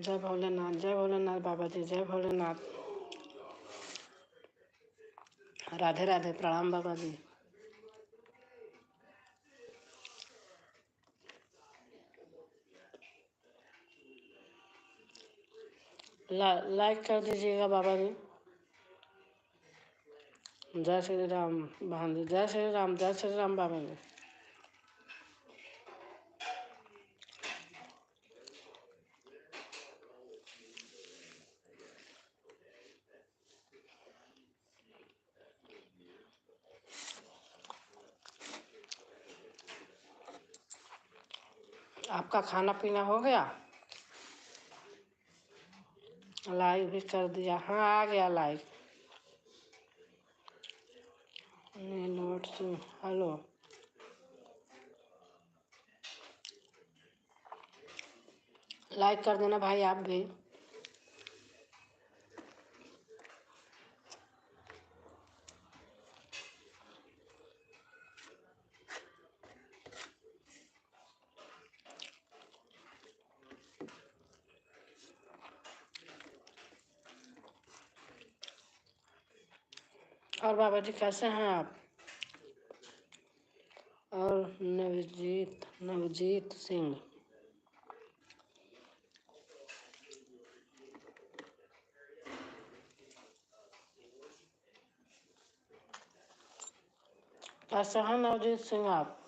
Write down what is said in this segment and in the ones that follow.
जय भोलेनाथ बाबा जी, जय भोलेनाथ। राधे राधे, प्रणाम बाबा जी। लाइक कर दीजिएगा बाबा जी। जय श्री राम बहन जी, जय श्री राम, जय श्री राम बाबा जी। आपका खाना पीना हो गया? लाइक भी कर दिया। हाँ, आ गया लाइक। नोट से हेलो। लाइक कर देना भाई आप भी। और बाबा जी कैसे हैं आप? और नवजीत सिंह, कैसे हैं नवजीत सिंह आप?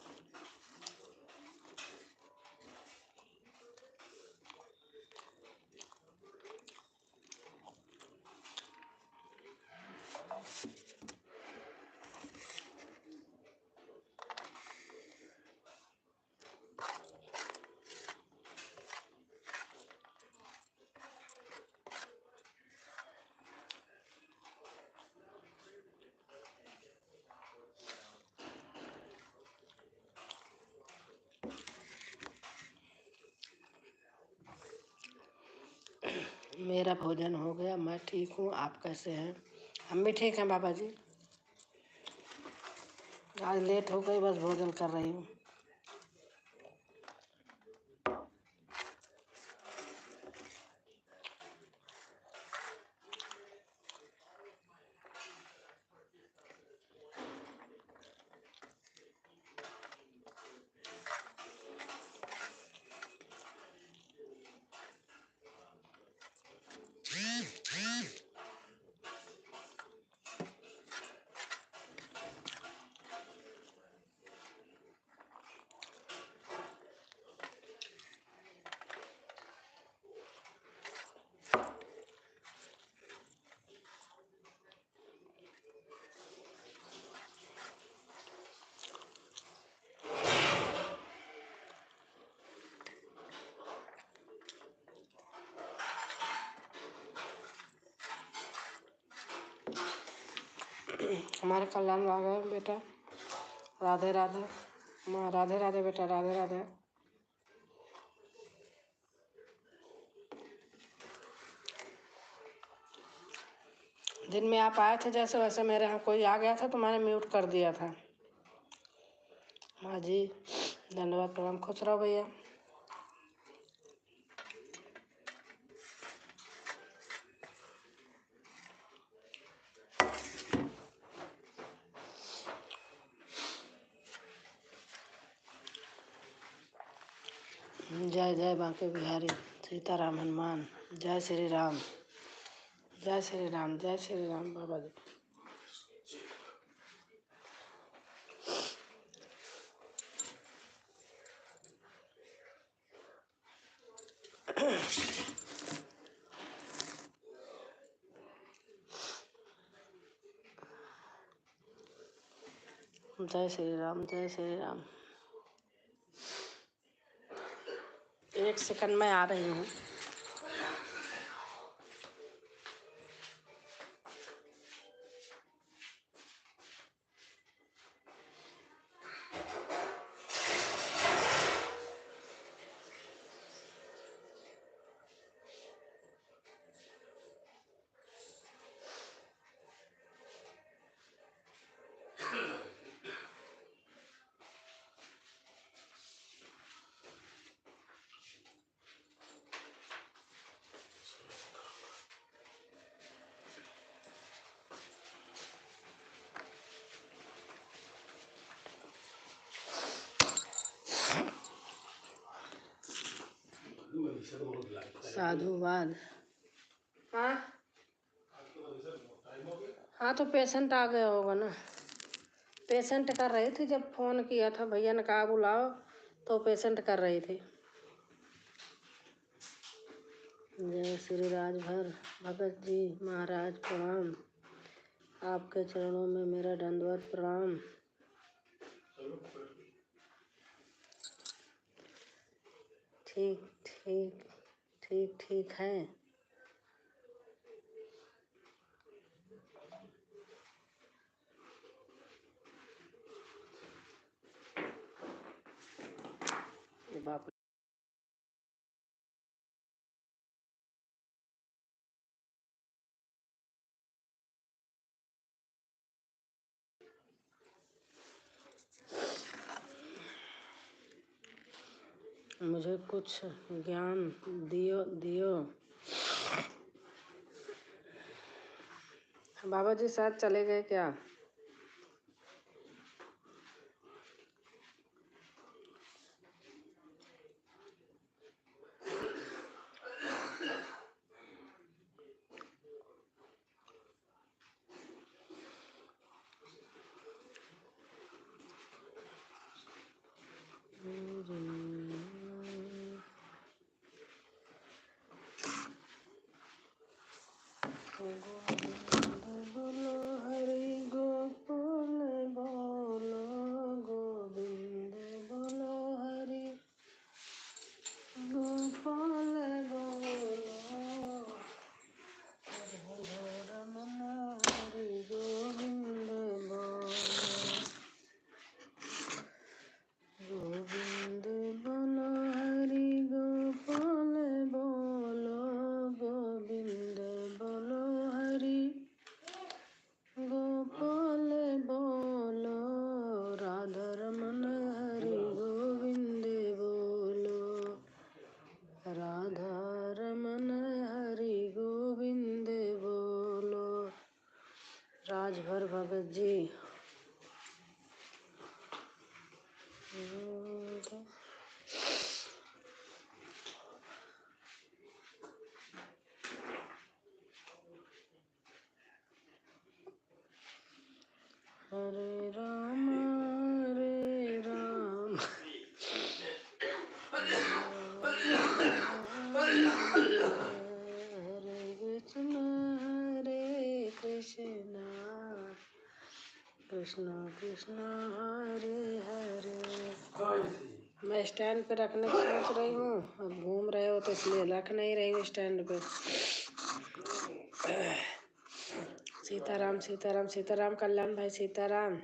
मेरा भोजन हो गया, मैं ठीक हूँ। आप कैसे हैं? हम भी ठीक हैं बाबा जी। आज लेट हो गई, बस भोजन कर रही हूँ। हमारे कल्याण आ गए बेटा। राधे राधे माँ, राधे राधे बेटा, राधे राधे। दिन में आप आए थे जैसे, वैसे मेरे यहाँ कोई आ गया था तो मैंने म्यूट कर दिया था। माँ जी धन्यवाद, प्रणाम, खुश रहो भैया। जय जय बांके बिहारी, सीताराम हनुमान, जय श्री राम, जय श्री राम, जय श्री राम बाबा जी। जय श्री राम, जय श्री राम। 1 सेकंड में आ रही हूँ। साधुवाद। हाँ हाँ, तो पेशेंट आ गया होगा ना। पेशेंट कर रही थी, जब फोन किया था भैया ने कहा बुलाओ, तो पेशेंट कर रही थी। जय श्री राजभर भगत जी महाराज प्रणाम। आपके चरणों में मेरा दंडवत प्रणाम। ठीक ठीक ठीक ठीक है। बाप मुझे कुछ ज्ञान दियो। बाबा जी शायद चले गए क्या? बोलो हरि गोपाल बोलो गोविंद बोलो हरि गोपाल बोलो रमन हरि गोविंद बोलो गोविंद बोलो हरि गोपाल बोलो गोविंद बोलो हरि गोपाल बोलो राधा रमन हरि गोविंद बोलो राधा रमन हरि गोविंद बोलो। राजभर भगत जी। हरे राम हरे कृष्ण हरे कृष्ण कृष्ण कृष्ण हरे हरे। मैं स्टैंड पे रखने की सोच रही हूँ, अब घूम रहे हो तो इसलिए रख नहीं रही हूँ स्टैंड पे। सीताराम सीताराम सीताराम कल्याण भाई सीताराम।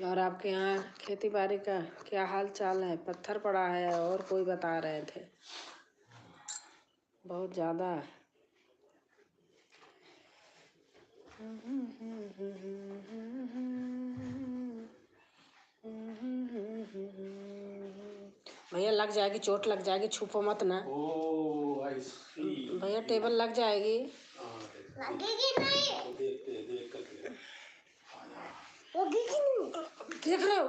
और आपके यहाँ खेती बाड़ी का क्या हाल चाल है? पत्थर पड़ा है और कोई बता रहे थे बहुत ज़्यादा। भैया लग जाएगी, चोट लग जाएगी, छुपो मत ना। भैया टेबल लग जाएगी। लगेगी नहीं। देख रहे हो?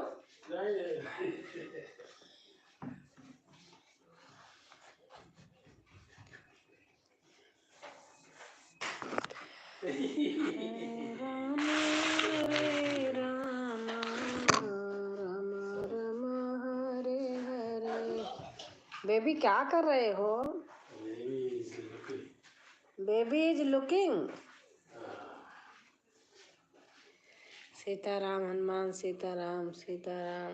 राम हरे राम राम राम हरे हरे। बेबी क्या कर रहे हो? Baby is looking. Sitaram Hanuman Sitaram Sitaram.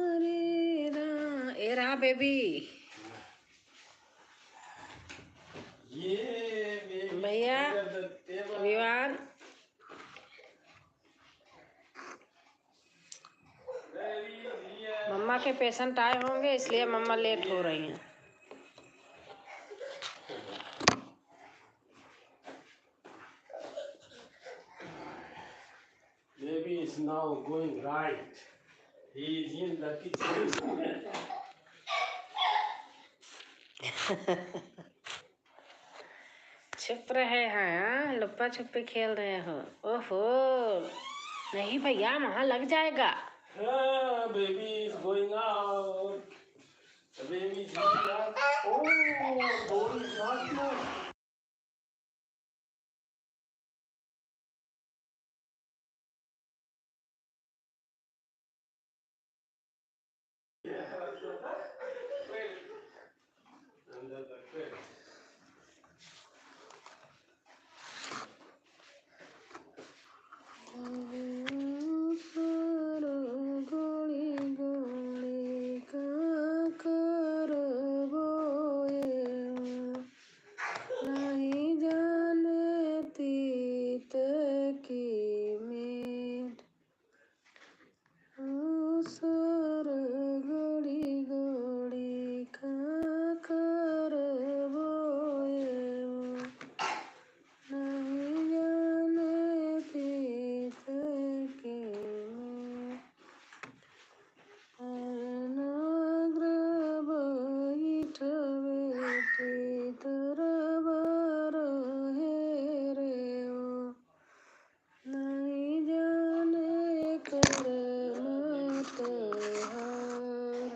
Hare Ram ए रहा बेबी। भैया विवान मम्मा के पेशेंट आए होंगे इसलिए मम्मा लेट हो रही हैं। Baby is now going right. He is in the kitchen. छुप रहे हैं, हाँ लुप्पा छुपी खेल रहे हो। ओहो नहीं भैया, वहाँ लग जाएगा। Baby is going out. The baby is going out. Oh, Dori is not here. Under the bed. नहीं जाने तीत की मीठ, सुर गोड़ी गोड़ी कर बोए, नहीं जाने तीत की मीठ, नाग्र बैठ बेटी तरबर है रे ओ, नहीं जाने कर मत हार,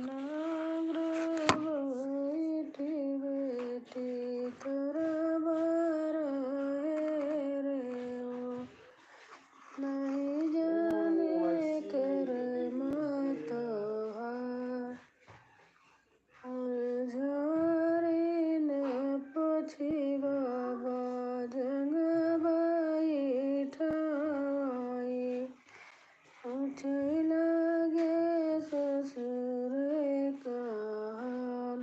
नाग्र बैठ बेटी तरबर है रे ओ, नहीं जाने कर मत हार, और झारे न पछी बाबा जंग बैठाए, पूछे लगे ससुर का हाल,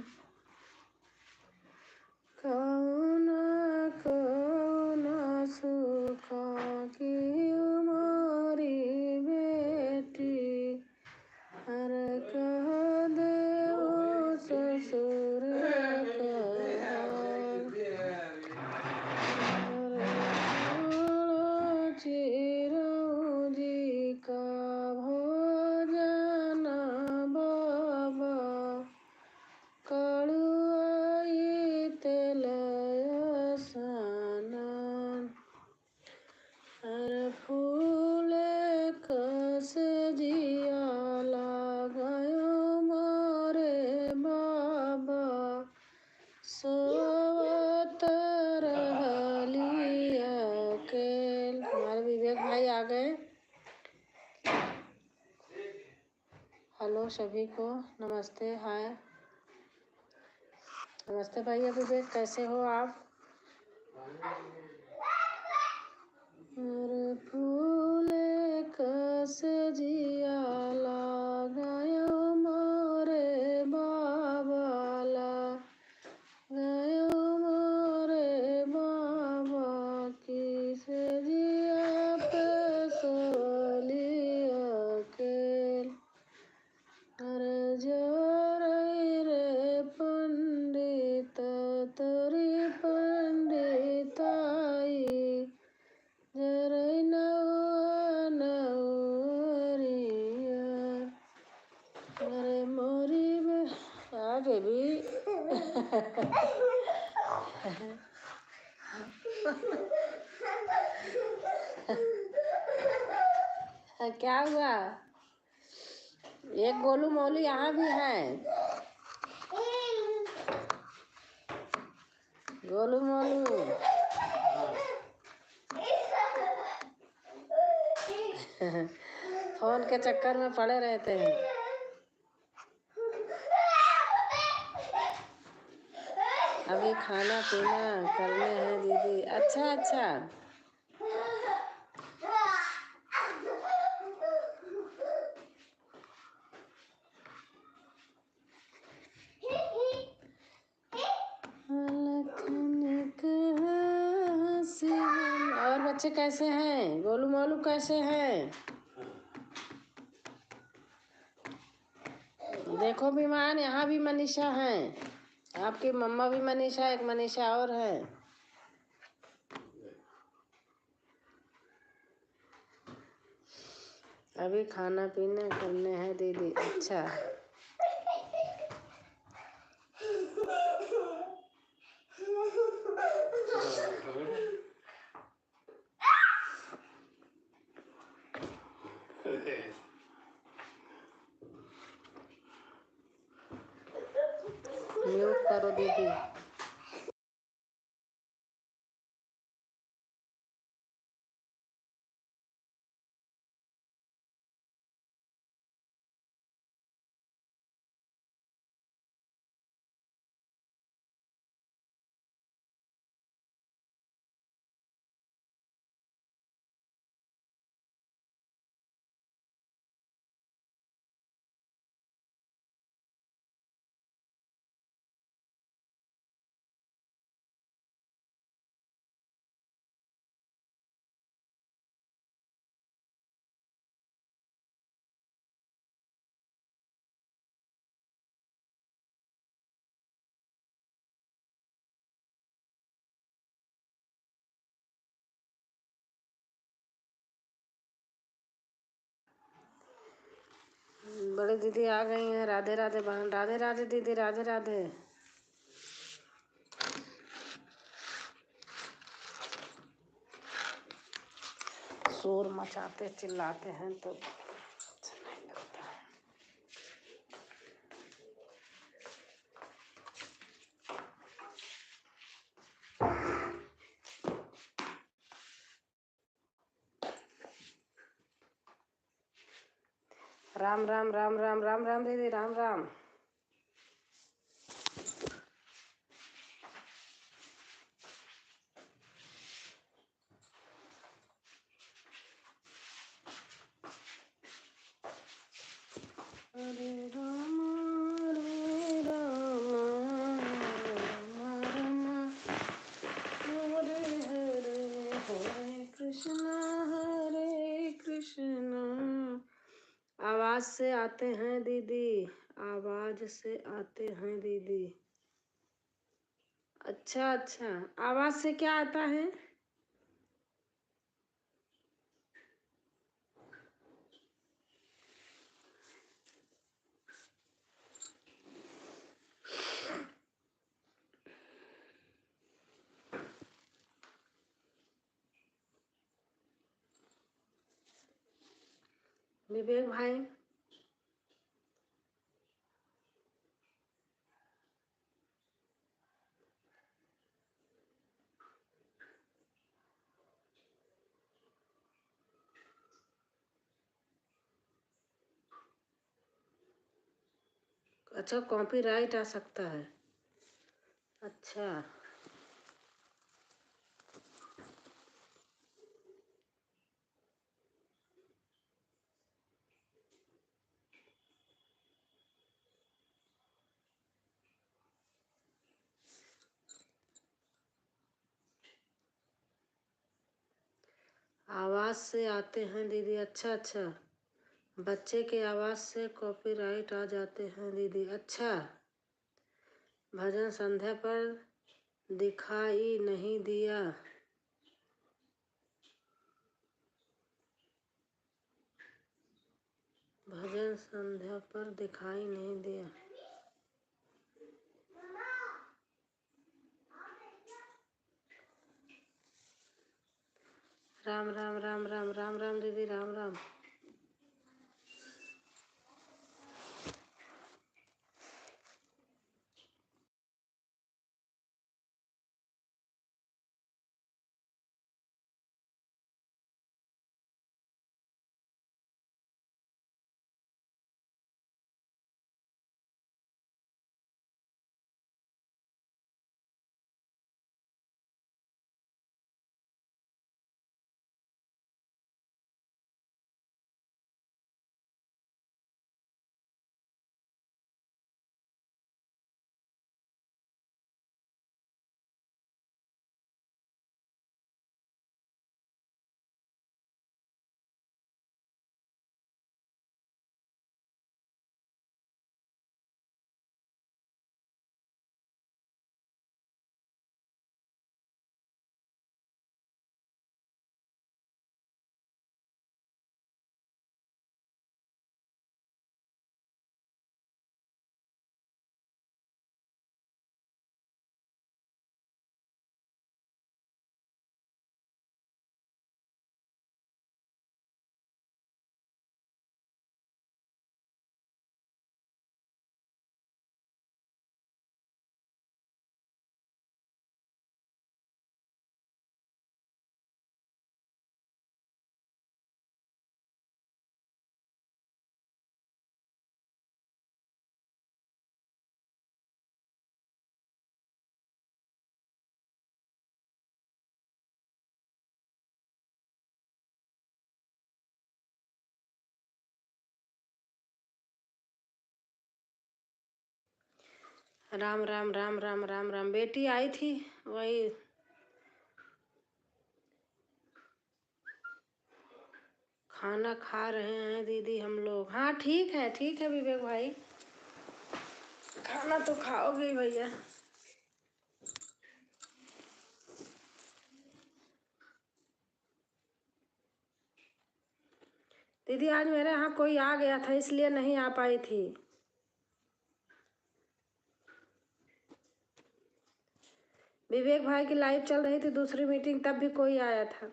कौना कौना सुखा की उमारी बेटी, हर कह दे ओ ससुर का हाल, हर चिरऊ जी का भोजन बाबा, कड़ुआई तेल स्नान, हर फूल कस जिया लगायो मोरे बाबा, सोवत रहली अकेल। हमारे विवेक भाई आ गए। हेलो सभी को, नमस्ते, हाय, नमस्ते भैया विवेक, कैसे हो आप? हर फूल कस जिया लगायो मोरे बाबा, लगायो मोरे बाबा, किस जिया पे सोली अकेल, हर जरई रे पंडित तोरी पंडिताई, जरई नौआ नौरिया, अरे मोरी बे आ बेबी क्या हुआ? एक गोलू मोलू यहाँ भी है। गोलू मोलू फोन के चक्कर में पड़े रहते हैं। अभी खाना पीना करने हैं दीदी। अच्छा अच्छा, और बच्चे कैसे हैं? गोलू मोलू कैसे हैं? देखो विमान, यहाँ भी मनीषा है, आपकी मम्मा भी मनीषा, एक मनीषा और है। अभी खाना पीना करने हैं दीदी। अच्छा म्यूट करो दीदी। बड़ी दीदी आ गई हैं। राधे राधे बहन। राधे राधे दीदी। राधे राधे। शोर मचाते चिल्लाते हैं तो अच्छा नहीं लगता है। राम राम राम राम राम राम दीदी। राम राम। हरे राम हरे राम राम राम हरे हरे हरे कृष्णा। आवाज से आते हैं दीदी। आवाज से आते हैं दीदी। अच्छा अच्छा। आवाज से क्या आता है? विवेक भाई। अच्छा, कॉपीराइट आ सकता है। अच्छा। आवाज से आते हैं दीदी। अच्छा अच्छा। बच्चे के आवाज से कॉपीराइट आ जाते हैं दीदी। अच्छा। भजन संध्या पर दिखाई नहीं दिया। भजन संध्या पर दिखाई नहीं दिया। राम राम राम राम राम राम दीदी। राम राम। राम राम राम राम राम राम। बेटी आई थी, वही खाना खा रहे हैं दीदी हम लोग। हाँ ठीक है विवेक भाई, खाना तो खाओगे भैया। दीदी आज मेरे यहाँ कोई आ गया था इसलिए नहीं आ पाई थी। विवेक भाई की लाइव चल रही थी दूसरी मीटिंग, तब भी कोई आया था।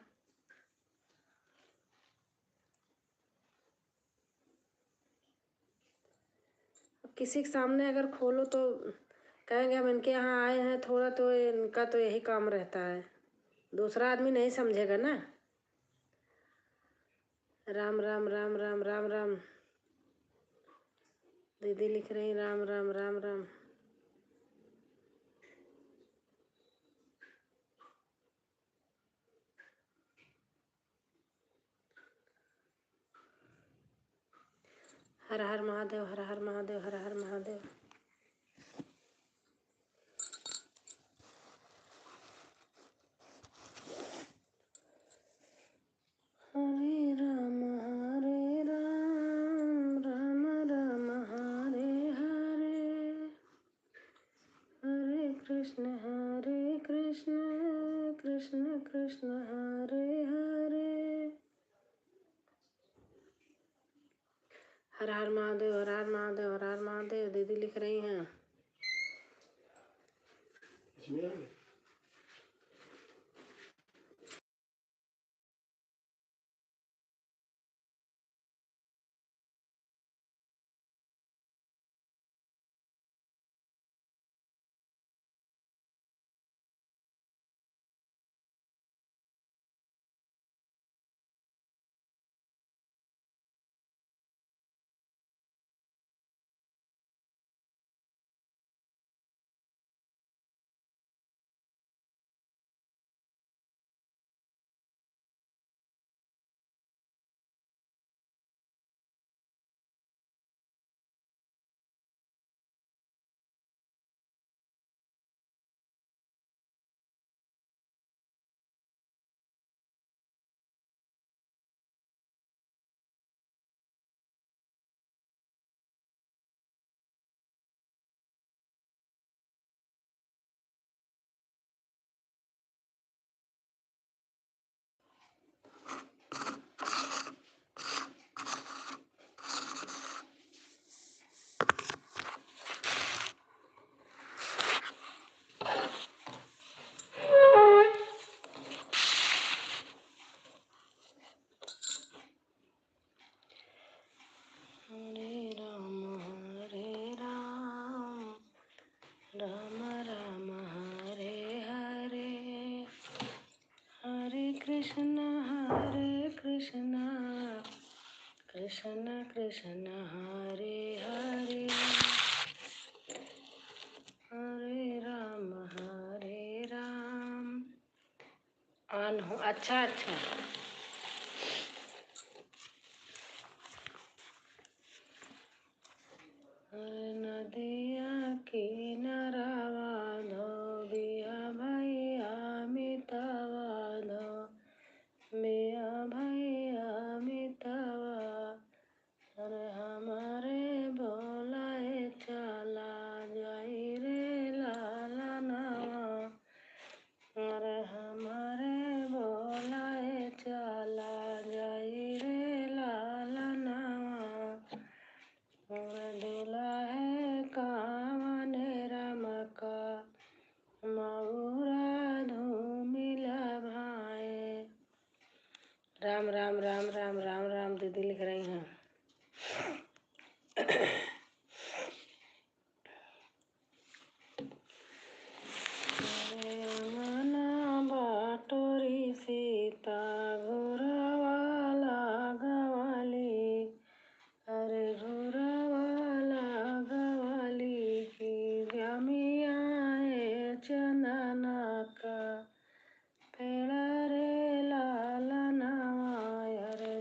किसी के सामने अगर खोलो तो कहेंगे हम इनके यहाँ आए हैं, थोड़ा तो इनका तो यही काम रहता है, दूसरा आदमी नहीं समझेगा ना। राम राम राम राम राम राम। दीदी लिख रही राम राम राम राम। हर हर महादेव, हर हर महादेव, हर हर महादेव। हरे राम राम राम हरे हरे, हरे कृष्ण कृष्ण कृष्ण हरे हरे। हर हर महादेव, हर हर महादेव, हर हर महादेव। दीदी लिख रही हैं। हरे राम राम राम हरे हरे, हरे कृष्ण कृष्ण कृष्ण हरे हरे, हरे राम ऑन हो। अच्छा अच्छा। नदिया किनारावा धोबिया भैया मितावा धो, मिया भैया मितावा। अरे हमारे बोलाए चला जाई रे लाला नावा, अरे हमारे बोलाए चला जाई रे लाला नावा। दिला है कामने राम का, मऊरा धूमिला भाए। राम राम राम राम राम राम। दीदी लिख रही हैं। मना बाटोरी सीता घुरवाला गवाली, अरे घुरवाला गवाली की गमिया चंदना का पेड़ा रे लाला नवा, अरे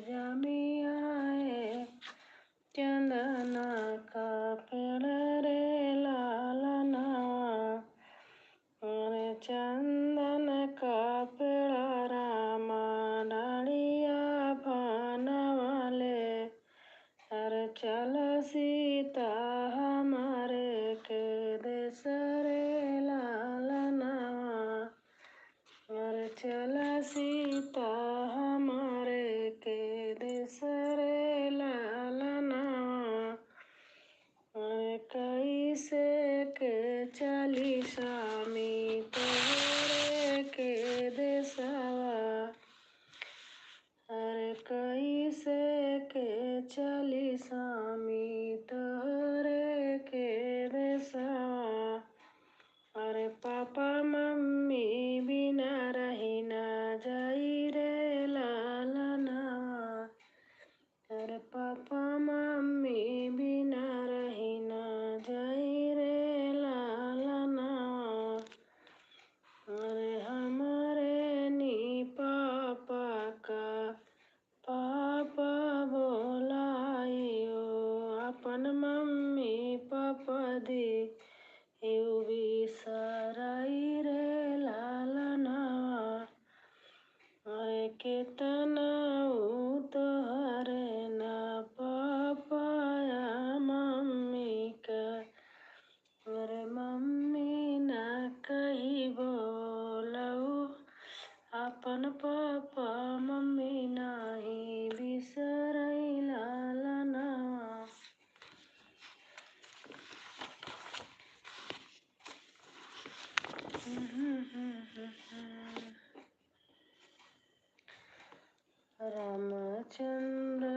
रामचंद्र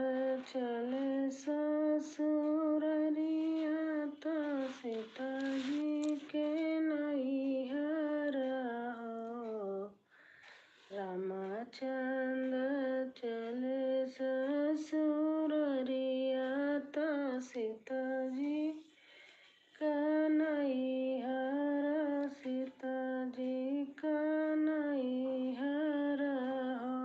चले ससुररिया तो सीता जी के नैहर हो। रामचंद्र चले ससुररिया तो सीता जी का नैहर, सीता जी का नैहर हो।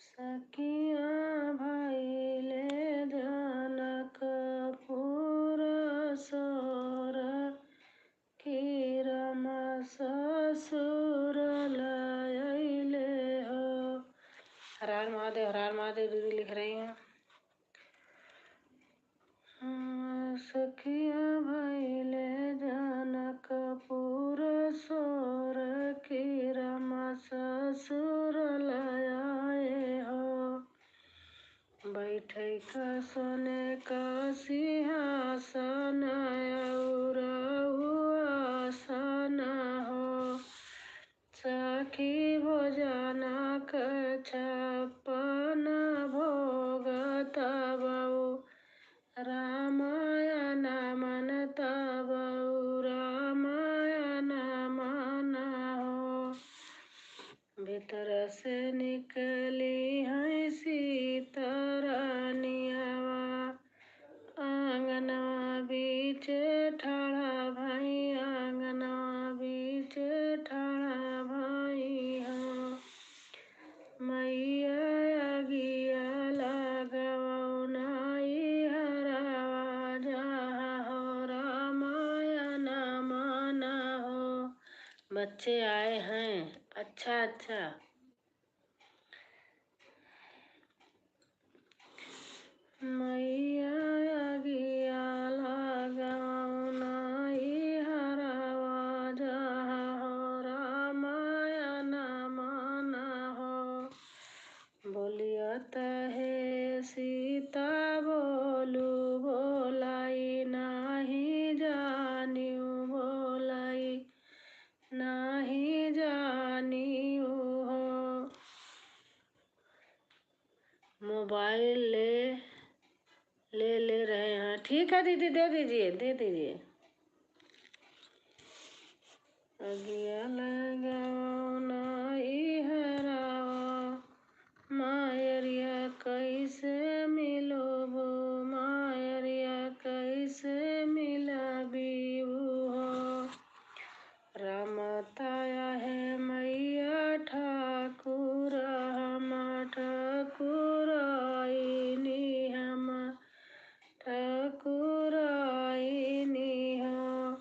सखिया भइले जनकपुर सोर, कि रामा ससुर लयले हो। हर हर महादेव, हर हर महादेव दीदी लिख रही हैं। सखिया भइले जनकपुर सोर, कि रामा ससुर लयाए हो। बैठे का सोने का सिंहासन और आसन हो। सखी भोजन छप्पन भोग तबऊ, रामायण मन तबऊ, रामायण मन हो। भीतर से निकली है सीता रानियावा, आंगना बीच ठाड़ा भाई, आंगना बीच ठाड़ा भाई हो। मैया अगिया लगवऊ नाई हरावा, जहा हो रामायण मन हो। बच्चे आए हैं, अच्छा अच्छा। मैया अगिया लगवऊ नाई हरावा, जहा हो रामायण मन हो। बोलियत है सीता बोलू बोलाई, नाही जानियो बोलाई, नाही जानियो हो। मोबाइल ले रहे हैं। ठीक है दीदी, दे दीजिए, दे दीजिए। अगिया लगाओ नाई हरावा, मायरिया कैसे मिलोबो, मायरिया कैसे मिलाबीऊ हो। रामताया है मैया ठाकुर, हम ठाकुर आईनी, हम ठाकुर आईनी हो।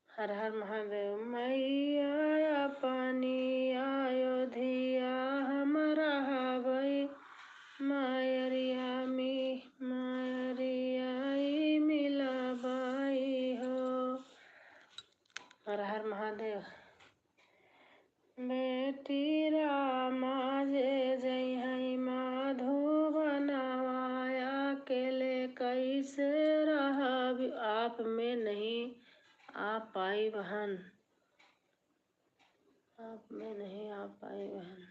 हर हर महादेव। मैया अपनी अयोध्या हम रहबै, मायरिया मायरिया मिलबै हो। हर हर महादेव। बेटी रामा जे जय है माधुबनवा, अकेले कैसे रहब, आप में नहीं आ पाई बहन, आप में नहीं आ पाई बहन।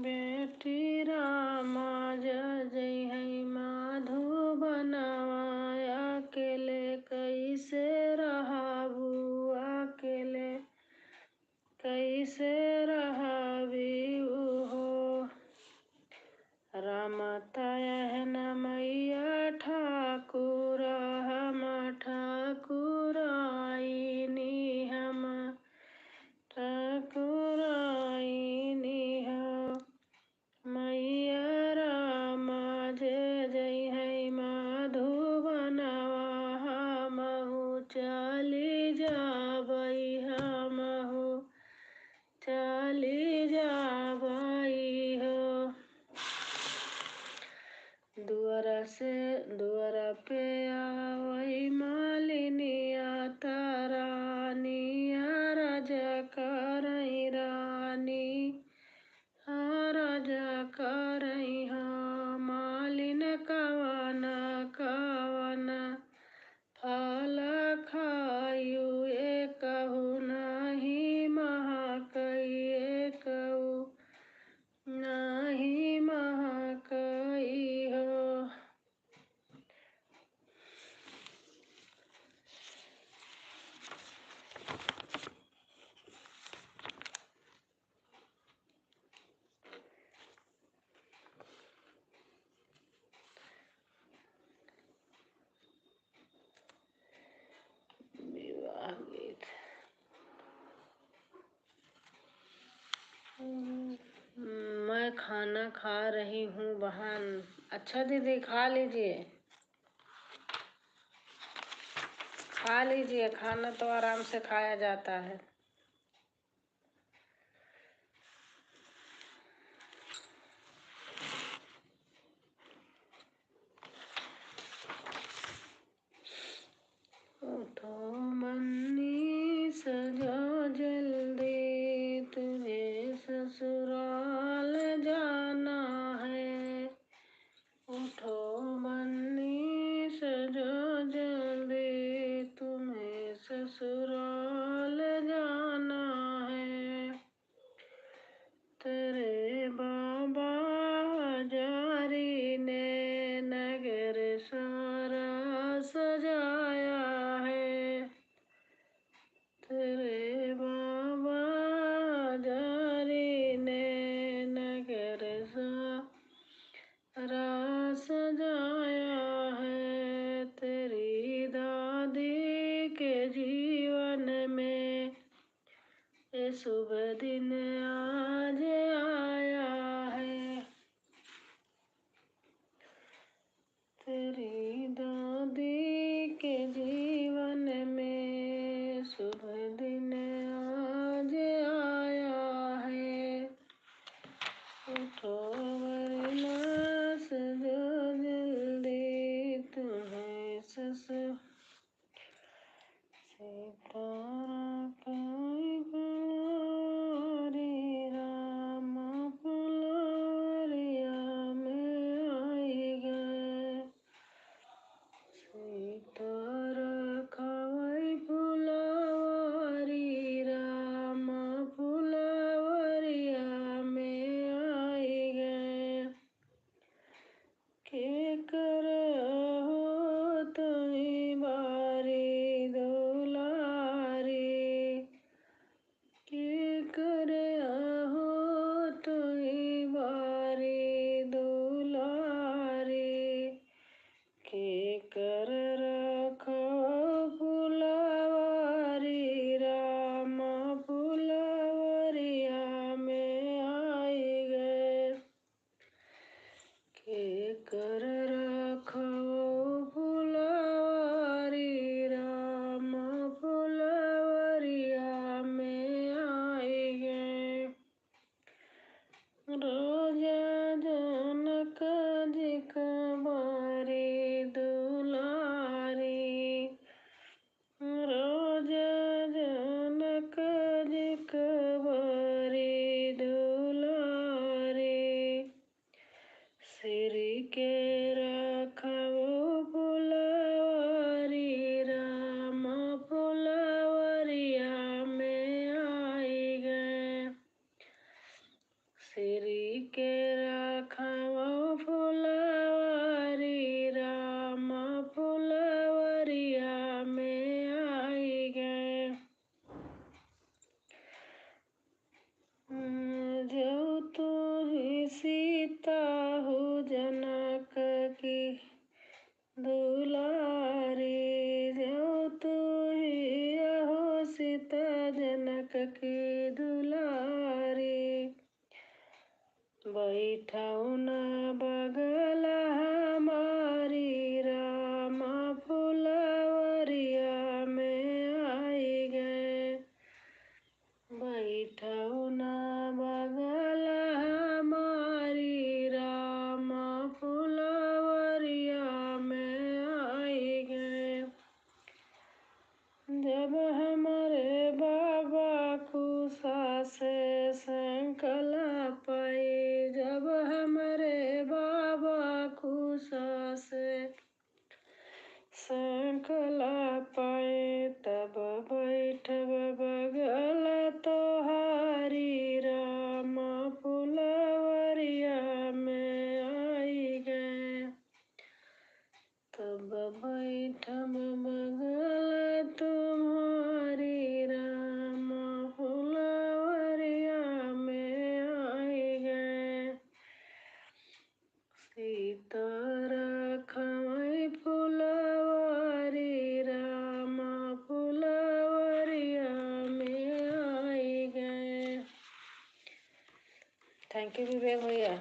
बेटी रामा जय है माधुबनवा, अकेले कैसे रहबू, अकेले कैसे रहबीऊ हो। रामताया है न मैया ठाकुर, हम ठाकुर आईनी, हम ठाकुर आईनी हो। मैया रामा जय है माधुबनवा, हमहु चली जाबै, हमहु चली जाबै हो। दुआरा पे आवै मालिनिया तारानिया, राजा करई रानी, राजा करई हो। मालिन कवन कवन खाना खा रही हूँ बहन। अच्छा दीदी, खा लीजिए, खा लीजिए, खाना तो आराम से खाया जाता है। उठो मन्नी सजा जल्दी, तुम्हें ससुराल जाना है। उठो मन्नी सजा जल्दी, तुम्हें ससुराल जाना है। तेरे बाबा हजारी ने नगर सारा सजाया है। तेरे बाबा हजारी ने नगर सारा सजाया है। तेरी दादी के जीवन में ये शुभ दिन आज आया है। तेरी दादी के जीवन में शुभ दिन आज आया है। उठो वरना सजो जल्दी, तुम्हें ससुर सितारा कोई फुलवारी राम फुलवरिया में आई गए। सितारा कोई फुलवारी राम फुलवरिया में आई गए। के कर हो तुई बारी दुलारी, के कर हो तुई बारी दुलारी। के कर रखो फुलवारी राम फुलवरिया में आई गए। के कर रखो फुलवारी राम फुलवरिया में आई गए। रोजा जनक जी बारी दुलारी, रोजा जनक जी बारी दुलारी। सिरी के रखो फुलवारी राम फुलवरिया में आई गए। सिरी के रखो फुलवारी राम फुलवरिया में आई गए। जो तू ही सीता हो जनक की दुलारी, जो तू ही हो सीता जनक की दुलारी। बैठाओ ना बगल हमारी राम फुलवरिया में आई गए। बैठाओ ना बगल हमारी राम फुलवरिया में आई गए। जब हमारे बाबा कुशा से संकला पाई, जब हमारे बाबा कुशा से संकला पाए, तब बैठब बगल तोहारी राम फुलवरिया में आई गए। तब बैठब बगल तुम्हारी राम फुलवरिया में आई गए। सीतारा खवई फुलवारी राम फुलवरिया में आई गए। थैंक यू विवेक भैया।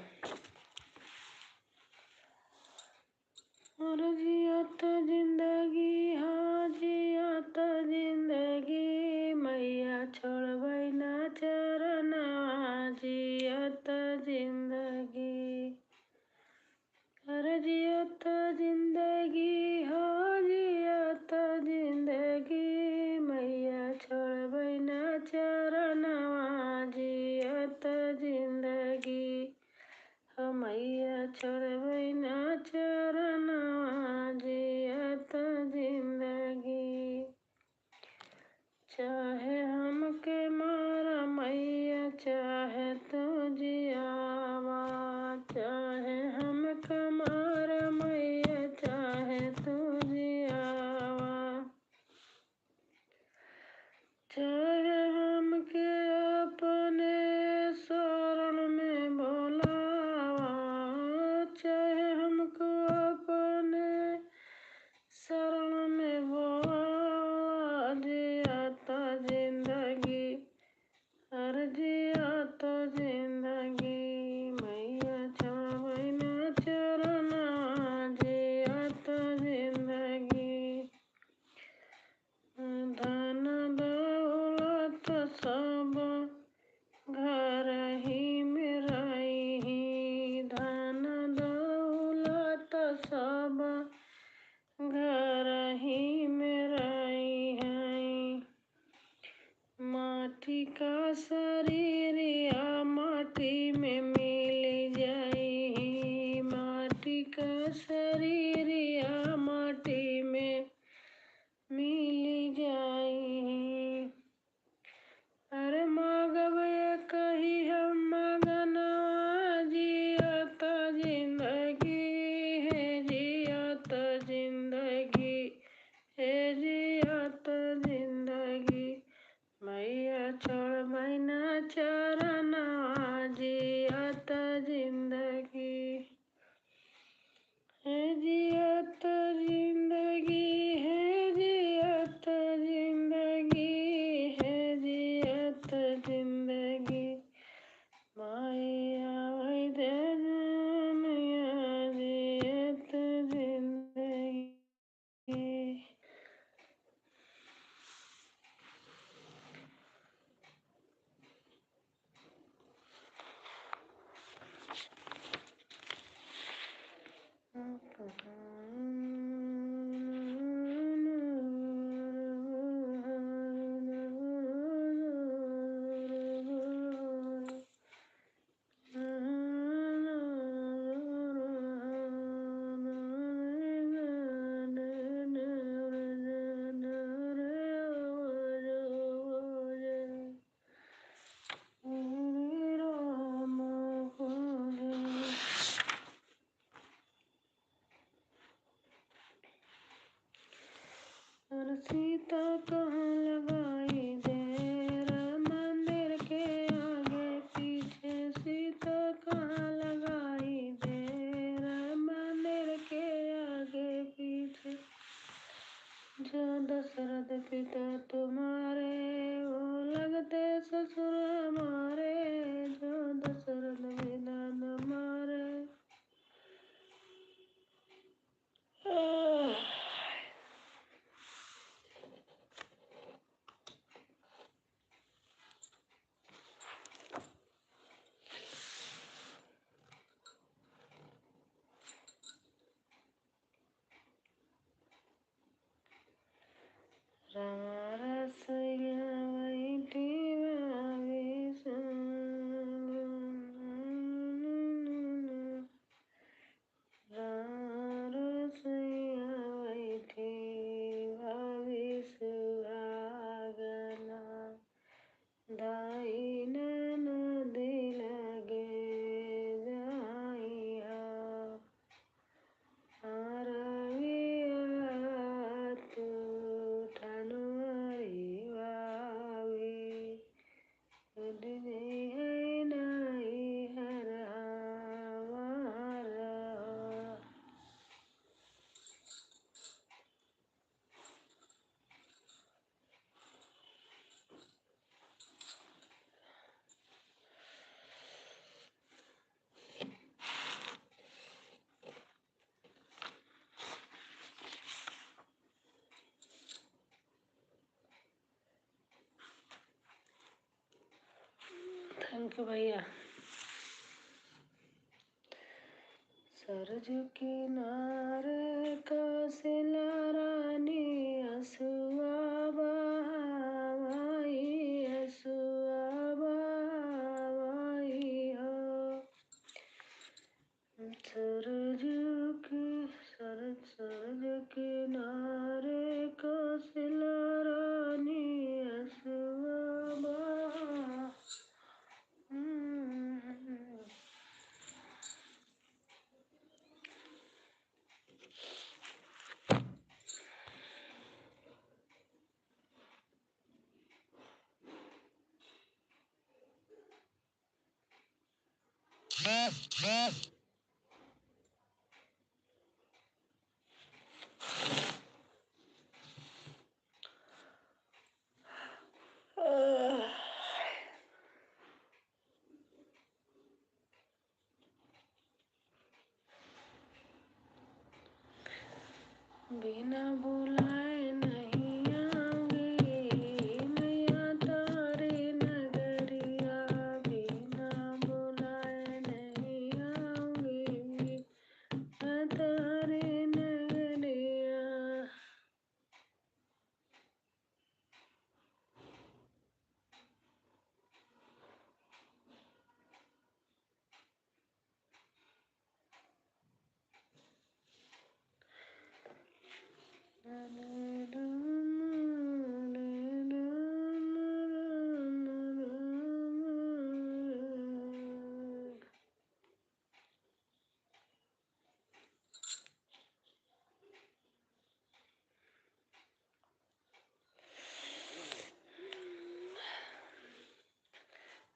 सीता कहाँ लगाई देर, मंदिर के आगे पीछे सीता कहाँ लगाई देर, मंदिर के आगे पीछे। जो दशरथ पिता तुम्हारे वो लगते ससुर हमारे, जो दशरथ पिता तुम्हारे। रसैया बैठी भाभी संग, रसैया बैठी भाभी सुहागना, दाई ननदी लगे जाइया, तू ठनवारी भाभी, उदनी है नाई हर हमारा। थैंक यू भैया। सरजू किनारे कौशल्या रानी, हसुआ बहावाई, हसुआ बहावाई हो। सरजू किनारे कौशल्या रानी, हसुआ बहा। बिना बुलाए नहीं आऊंगी मैया तारे नगरिया, बिना बुलाए नहीं आऊंगी तारे नगरिया।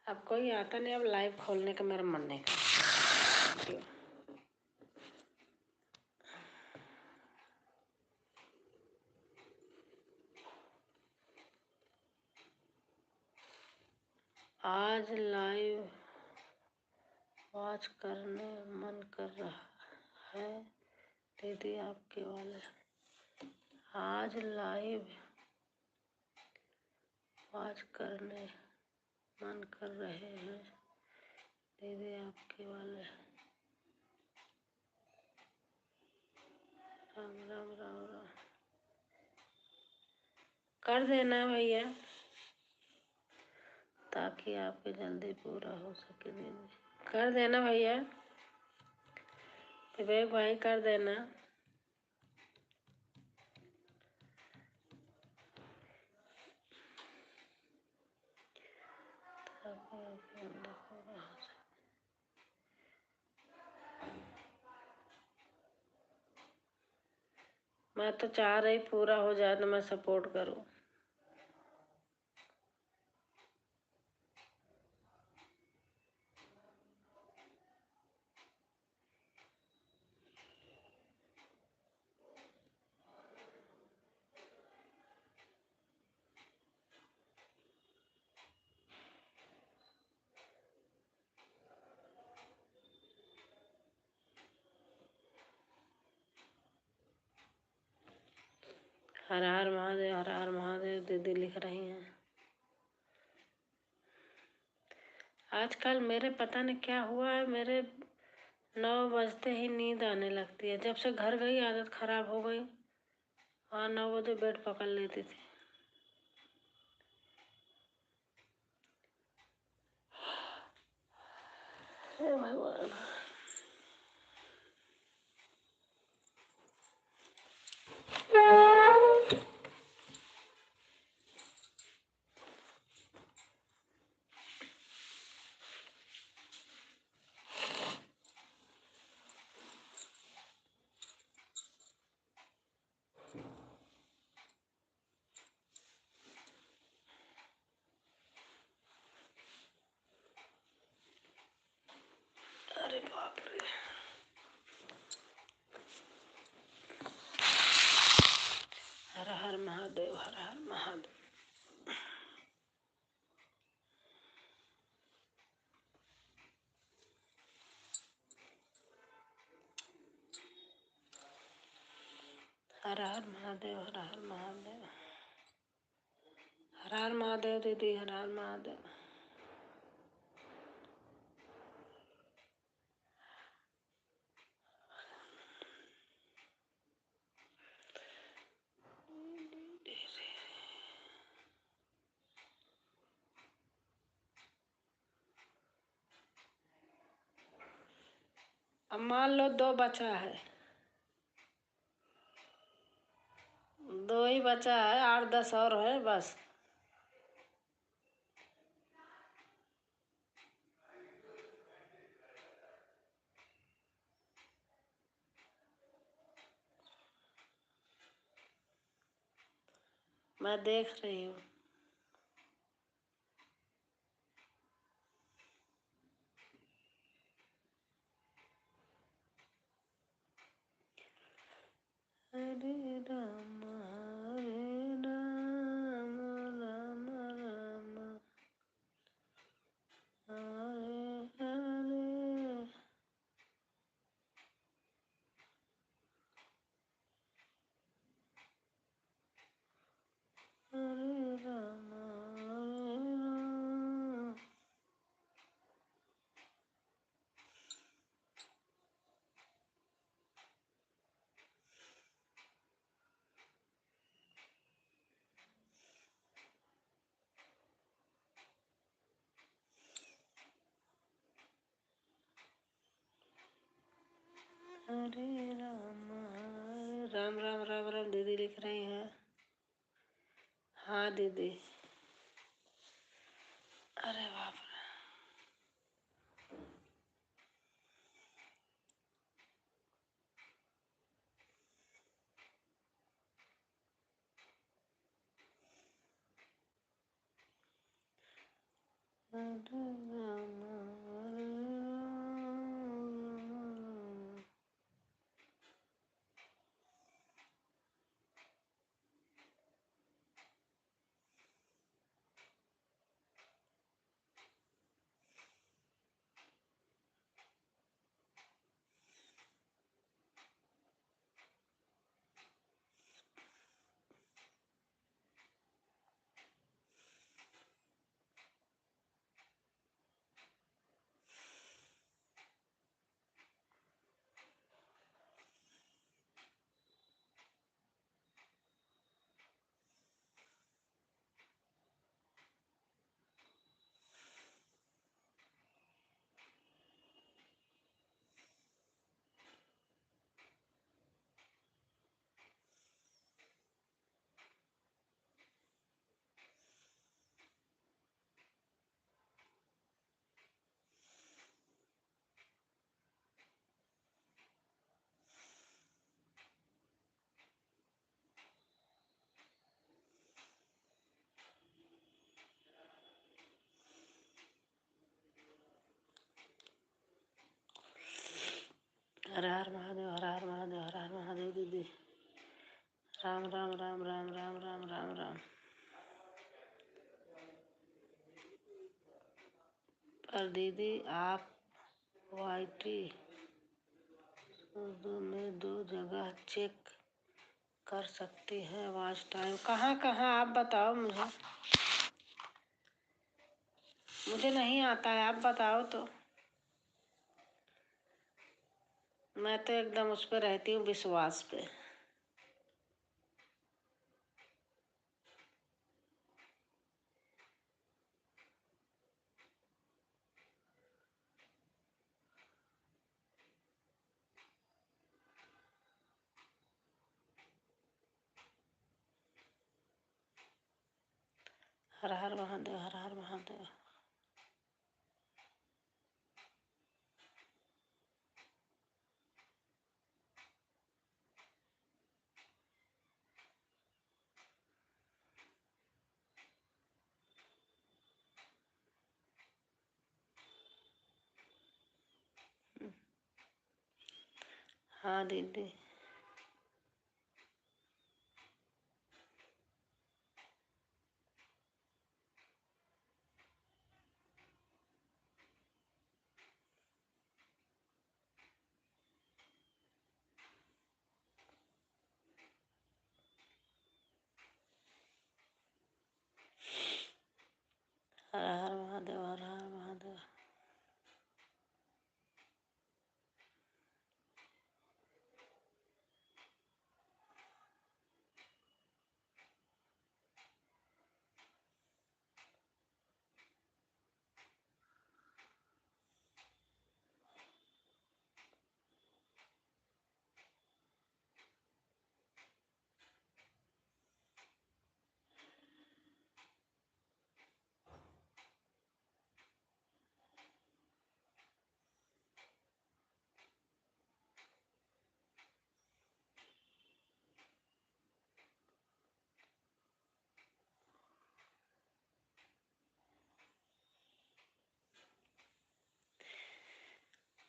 अब कोई आता नहीं, अब लाइव खोलने का मेरा मन नहीं करता। आज लाइव वॉच करने मन कर रहा है दीदी आपके वाले। आज लाइव वॉच करने मन कर रहे हैं दीदी आपके वाले। राम राम राम राम। कर देना भैया ताकि आपके जल्दी पूरा हो सके दीदी। कर देना भैया, विवेक भाई कर देना। मैं तो चाह रही पूरा हो जाए तो मैं सपोर्ट करूं। हर हर महादेव, हर हर महादेव दीदी लिख रही हैं। आजकल मेरे पता नहीं क्या हुआ है, मेरे 9 बजते ही नींद आने लगती है। जब से घर गई आदत खराब हो गई। हाँ, 9 बजे बेड पकड़ लेती थी। हे भगवान। अरे बाप रे। हर हर महादेव, हर हर महादेव। हर हर महादेव, हर हर महादेव। हर हर महादेव दीदी, हर हर महादेव। अब मान लो 2 बचा है, 2 ही बचा है, 8-10 और है बस। मैं देख रही हूँ। हरे राम, हरे राम, राम राम, हरे हरे। हरे राम, हरे राम। हरे राम, हरे राम, राम राम राम दीदी लिख रही हैं। हाँ दीदी। अरे बाप रे। हरे राम, हरे राम। हर हर महादेव, हर हर महादेव, हर हर महादेव दीदी। राम राम राम राम राम राम राम राम। पर दीदी आप YT उर्दू में 2 जगह चेक कर सकती हैं वॉच टाइम। कहाँ कहाँ आप बताओ मुझे नहीं आता है, आप बताओ तो। मैं तो एकदम उस पर रहती हूँ, विश्वास पे। हर हर महादेव, हर हर महादेव। हाँ दीदी। हर हर महादेव, हर हर महादेव।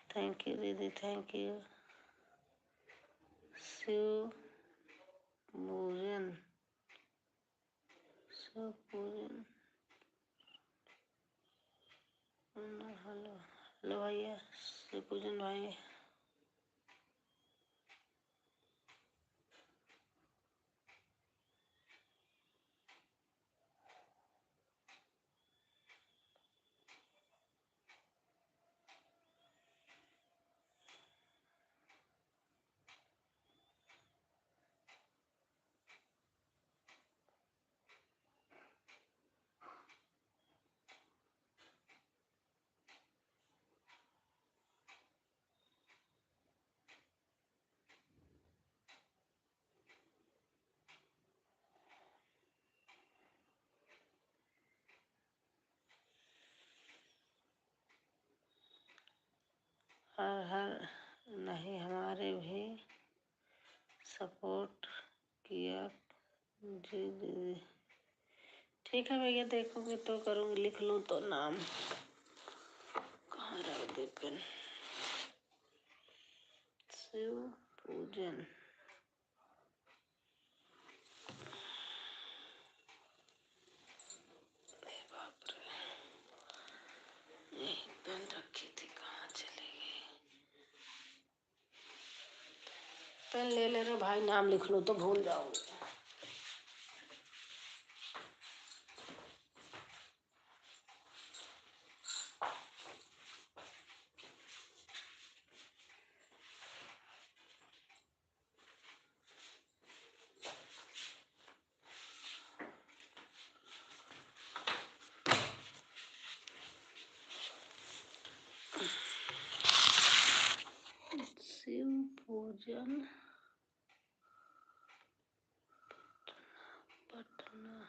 थैंक यू दीदी, थैंक यू। शिव पूजन, शिव पूजन। हेलो हेलो भैया, शिव पूजन भाई। हर हर नहीं, हमारे भी सपोर्ट किया जी दीदी। ठीक है भैया, देखोगे तो करूँगी, लिख लूँ तो नाम। कहाँ रख दे पेन? शिव पूजन। बाप रे, यही पेन रखी थी, कहाँ चली गई? पेन ले ले रे भाई, नाम लिख लो तो भूल जाओगे। शिव पूजन पटना।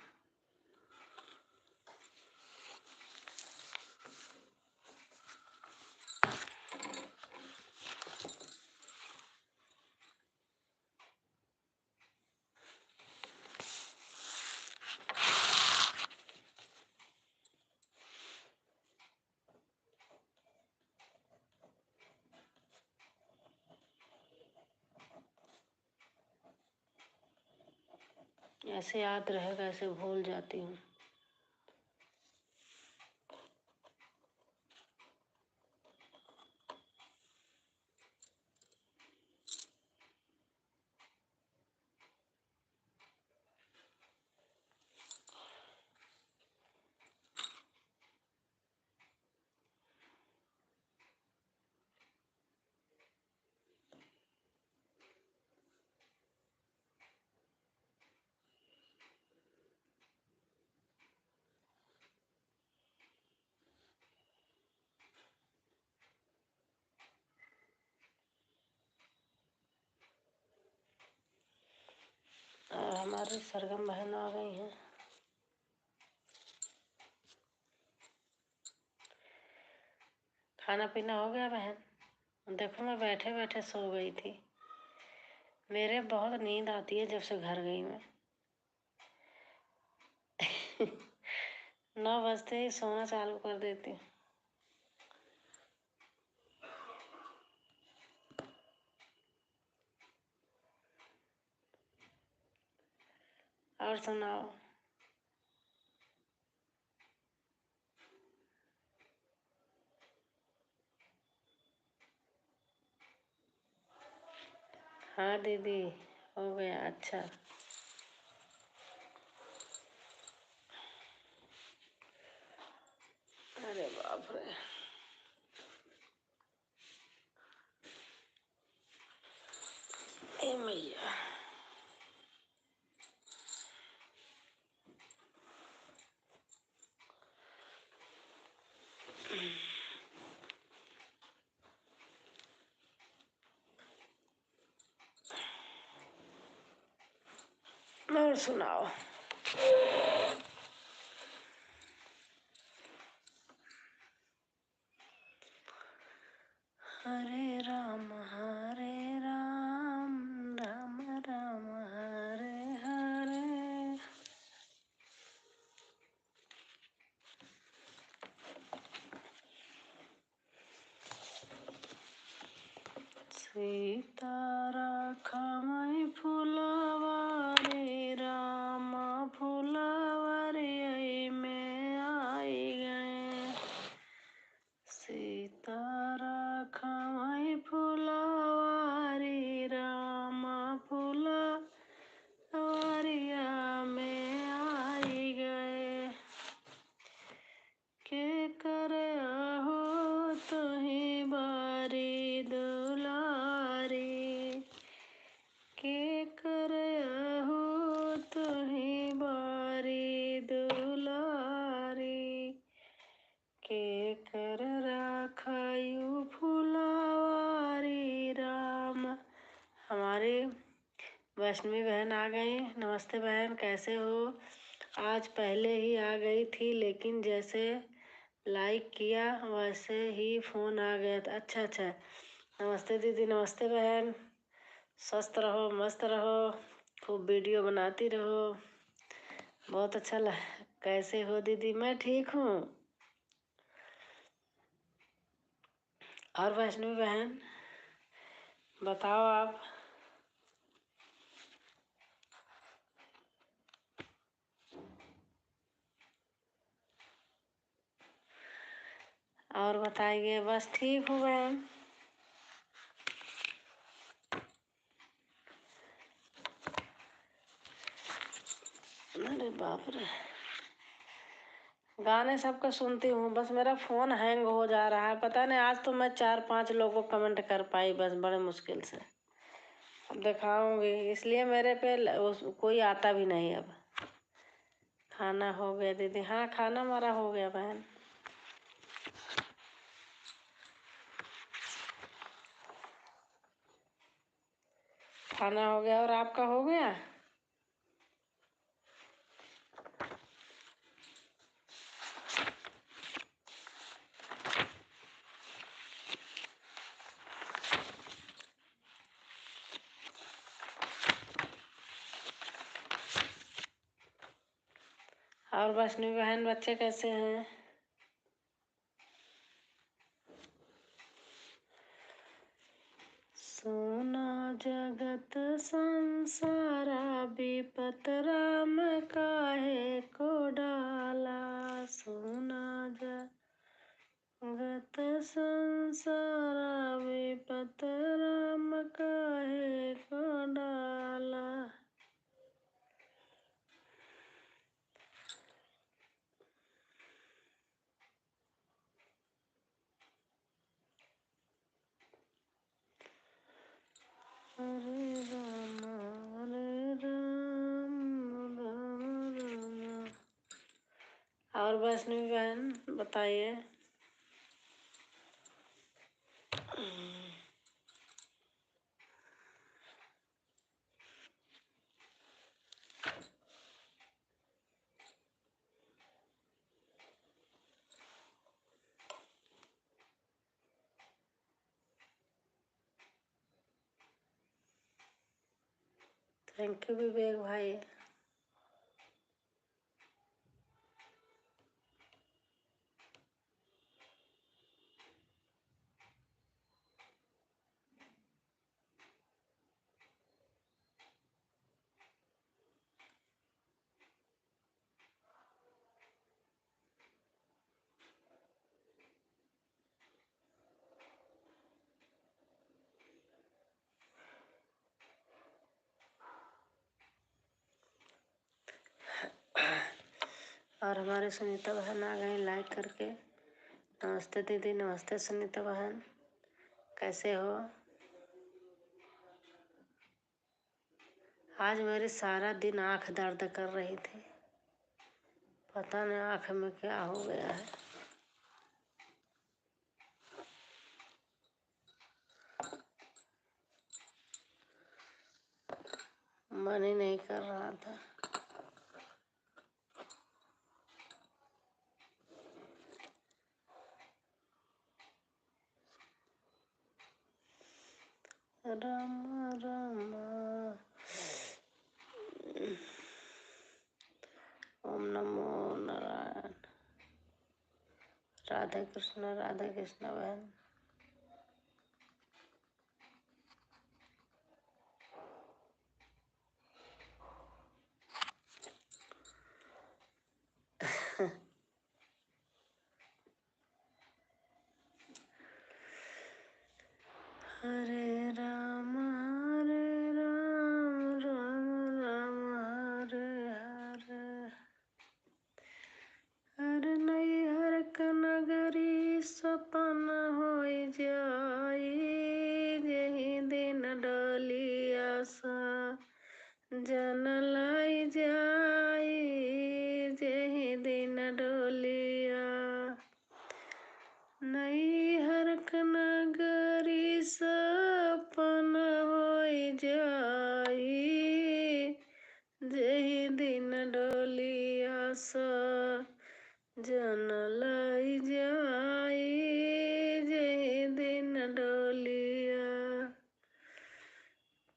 ऐसे याद रहेगा, ऐसे भूल जाती हूँ। और हमारी सरगम बहन आ गई हैं। खाना पीना हो गया बहन? देखो मैं बैठे बैठे सो गई थी। मेरे बहुत नींद आती है जब से घर गई मैं। 9 बजते ही सोना चालू कर देती हूँ। और सुनाओ। हाँ दीदी, हो गया। अच्छा, अरे बाप रे। ए मैया, और सुनाओ। हरे राम राम राम हरे हरे। सीता राखमई फुलवा रे राम फुलवरियै में आई गए। सीता राखमई फुलवा रे राम फुलवरिया में आई गए। के करे हो तुही बारी दुलारी। के करे हो तुही बारी दुलारी। के कर राखायु फुलवारी राम। हमारी वैष्णवी बहन आ गई। नमस्ते बहन, कैसे हो? आज पहले ही आ गई थी, लेकिन जैसे लाइक किया वैसे ही फ़ोन आ गया था। अच्छा अच्छा, नमस्ते दीदी। नमस्ते बहन, स्वस्थ रहो, मस्त रहो, खूब वीडियो बनाती रहो। बहुत अच्छा कैसे हो दीदी? मैं ठीक हूँ। और वैष्णवी बहन बताओ आप। और बताइए। बस ठीक हूँ बहन। अरे बाप रे, गाने सबका सुनती हूँ, बस मेरा फ़ोन हैंग हो जा रहा है। पता नहीं, आज तो मैं 4-5 लोगों को कमेंट कर पाई, बस बड़े मुश्किल से। अब दिखाऊंगी, इसलिए मेरे पे कोई आता भी नहीं अब। खाना हो गया दीदी? हाँ, खाना हमारा हो गया बहन। खाना हो गया, और आपका हो गया? और वैष्णवी बहन, बच्चे कैसे हैं? सोना जगत संसारा विपत राम हरे राम हरे राम राम राम। और वैष्णवी बहन बताइए। थैंक यू विवेक भाई। और हमारे सुनीता बहन आ गए लाइक करके। नमस्ते दीदी। नमस्ते सुनीता बहन, कैसे हो? आज मेरी सारा दिन आँख दर्द कर रही थी, पता नहीं आँख में क्या हो गया है। मन ही नहीं कर रहा था। राम राम ओम नमो नारायण। राधे कृष्ण बहन। हरे राम राम राम हरे हरे। हर नई हर कनगरी सपन होई जाई, जेहि दिन डोलिया सा जन लाई जाई, जेहि दिन डोलिया। नई हर कनगरी सपन होई जाई, जेहि दिन डोलिया सा जन लाई जाई, जेहि दिन डोलिया।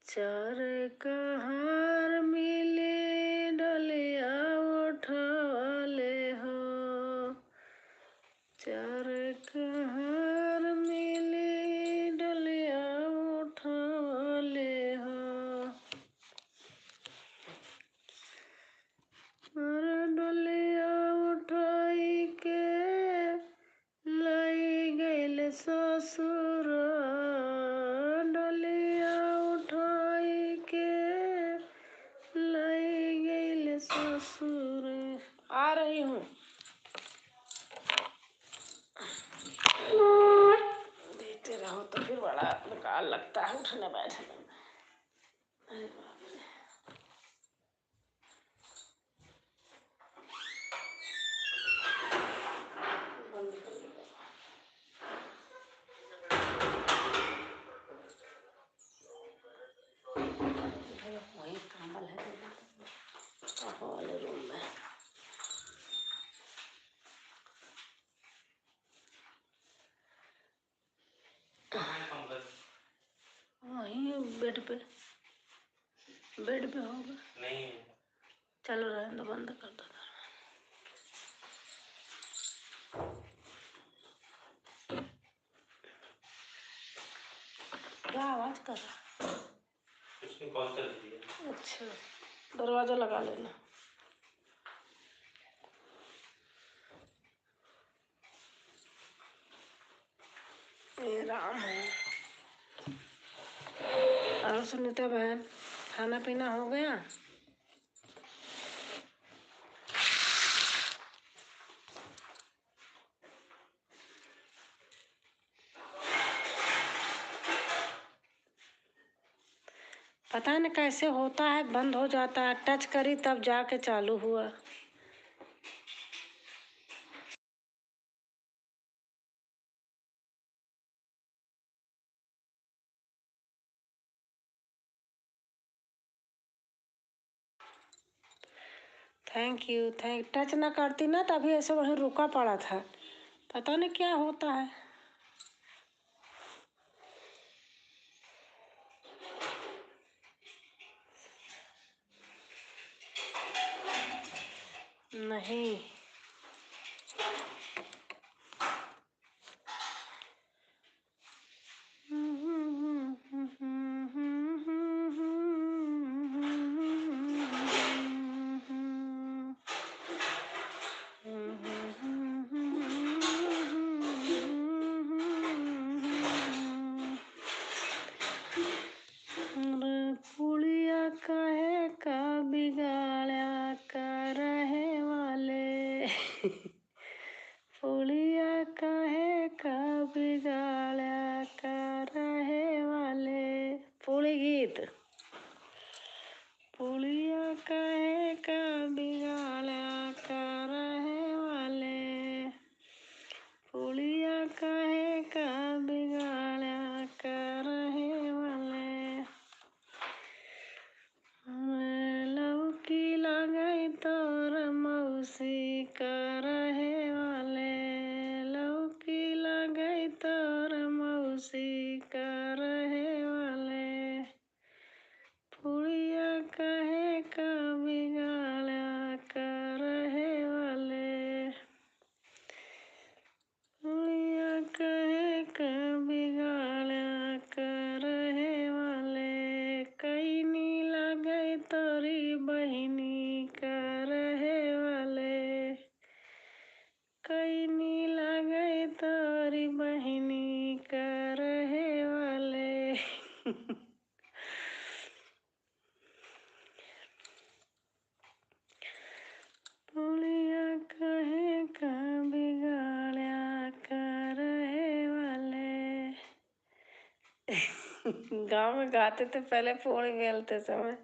चार कहार मिले डोलिया उठवले हो, चार कहार मिले डोलिया उठवले हो। डोलिया उठाई के लाई गैल ससुर, डोलिया उठाई के लाई गैल ससुर। आ रही हूँ। देते रहो तो फिर बड़ा बेकार लगता है उठने बैठने में। अरे बाप रे। बंद कर दो। वही कंबल है वाले रूम में। वहीं बेड पे होगा। नहीं, चलो रहने दो, बंद कर दो। क्या आवाज कर रहा? उसने कॉल कर दिया। अच्छा, दरवाजा लगा लेना। ये राम है। और सुनीता बहन, खाना पीना हो गया? पता नहीं कैसे होता है, बंद हो जाता है, टच करी तब जाके चालू हुआ। Thank you. टच ना करती ना तभी ऐसे वहीं रुका पड़ा था, पता नहीं क्या होता है। नहीं, पुलिया कहे का बिगाड़ा कर रहे वाले पुलिया कहे का बिगाड़ा कर रहे वाले। पुली गीत। पुलिया कहे का बिगाड़ा कर रहे वाले, पुलिया कहे का बिगाड़ा कर रहे वाले। लौकी लगई तोर मौसी कर रहे वाले, लौकी लगई तोर मौसी कर रहे वाले। पुलिया कहे का बिगाड़ा कर रहे वाले, पुलिया कहे का बिगाड़ा कर रहे वाले। कई नी लगई तोरी बहिनी कर रहे वाले, कई नी लगई तोरी बहिनी कर रहे वाले। पुलिया कहे का बिगाड़ा कर रहे वाले। गाँव में गाते थे पहले पूरी बेलते समय।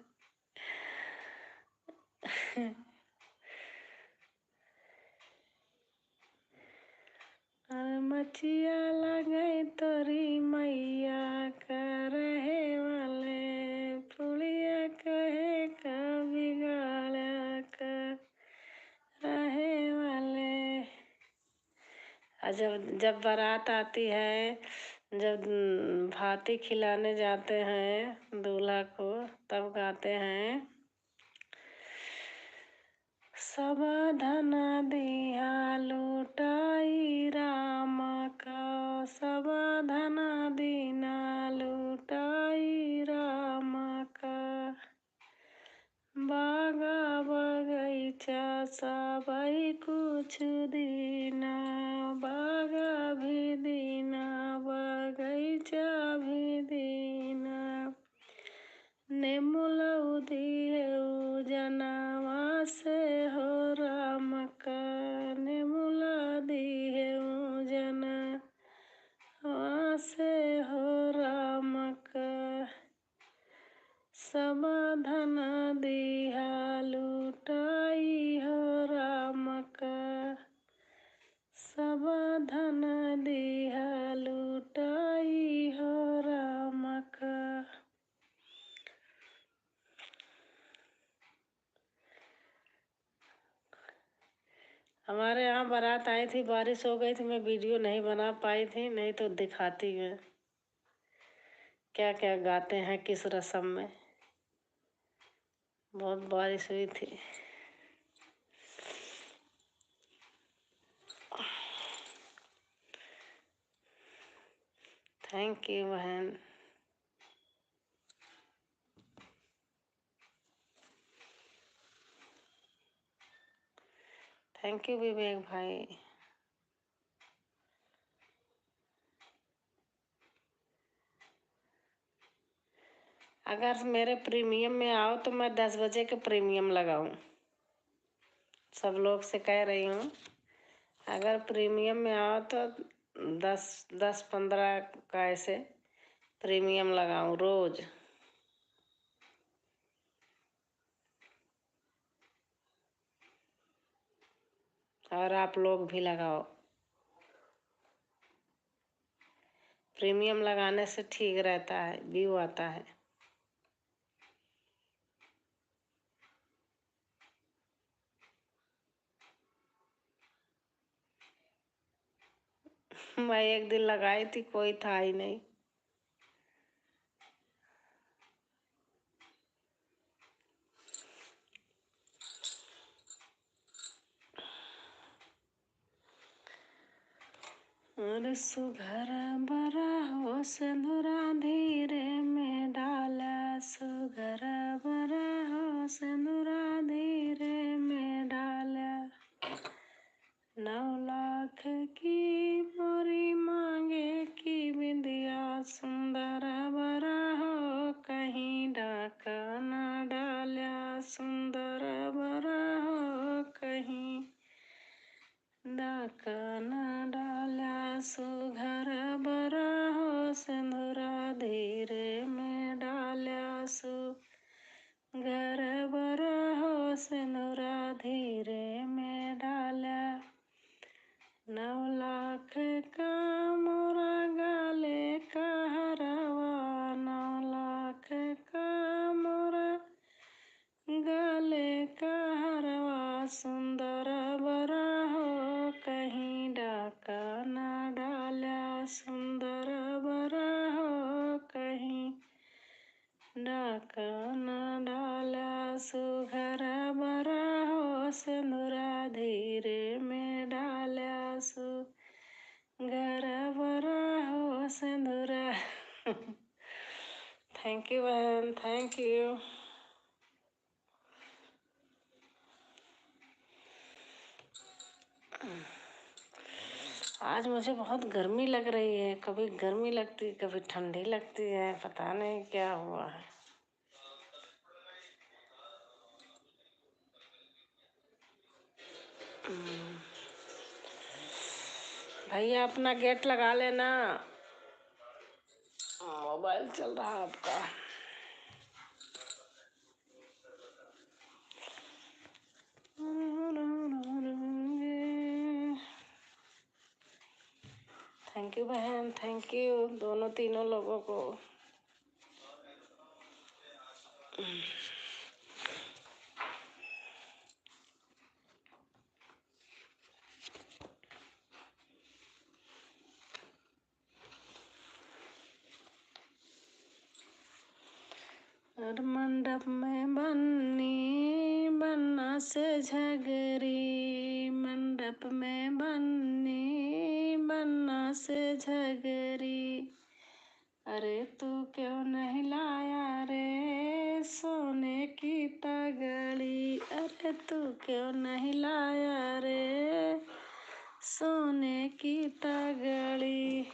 मचिया लगई तोरी मैया कर रहे वाले, पुलिया कहे का बिगाड़ा कर रहे वाले। और जब बारात आती है, जब भाती खिलाने जाते हैं दूल्हा को, तब गाते हैं सब धना दिया लुटाई राम का, सब धना दीना लुटाई राम का। बागा बगैचा सबई कुछ दीना, बागा भी दीना बगैचा भी दीना। नेमुलऊ दियऊ जनवा से हो राम का, नेमुला दियऊ जनवा से हो राम का। सब धन दिया लुटाई हो राम का, सब धन दिया लुटाई हो राम का। हमारे यहाँ बारात आई थी, बारिश हो गई थी, मैं वीडियो नहीं बना पाई थी, नहीं तो दिखाती मैं क्या क्या गाते हैं किस रस्म में। बहुत बारिश हुई थी। थैंक यू बहन। थैंक यू विवेक भाई। अगर मेरे प्रीमियम में आओ तो मैं 10 बजे के प्रीमियम लगाऊं, सब लोग से कह रही हूँ। अगर प्रीमियम में आओ तो 10-15 का ऐसे प्रीमियम लगाऊं रोज। और आप लोग भी लगाओ। प्रीमियम लगाने से ठीक रहता है, व्यू आता है। मैं एक दिन लगाई थी, कोई था ही नहीं। और सुघर बरा हो सिंदूरा धीरे में डाला, सुघर बरा हो सिंदूरा धीरे में डाला। 9 लाख की मोरी मांगे की बिंदिया, सुंदर बरा हो कहीं डाका न डाला, सुंदर बरा हो कहीं डाका न डाला। सुघर बरा हो सिंदूरा धीरे में डाला, सुघर बरा हो सिंदूरा धीरे में डाला। 9 लाख का मोरा गाले का हरवा, 9 लाख का मोरा गाले का हरवा, सुंदर बरा हो कहीं डाका न डाला, सुंदर बरा हो कहीं डाका न डाला। सुघर बरा हो सिंदूरा धीरे में डाला, सुघर बरा हो सिंदूरा। थैंक यू बहन, थैंक यू। आज मुझे बहुत गर्मी लग रही है, कभी गर्मी लगती है कभी ठंडी लगती है, पता नहीं क्या हुआ है। भैया अपना गेट लगा लेना, मोबाइल चल रहा है आपका। थैंक यू बहन, थैंक यू दोनों तीनों लोगों को। और मंडप में बन्नी बन्ना से झगरी, मंडप में बन्नी बन्ना से झगरी। अरे तू क्यों नहीं लाया रे सोने की तगड़ी, अरे तू क्यों नहीं लाया रे सोने की तगड़ी।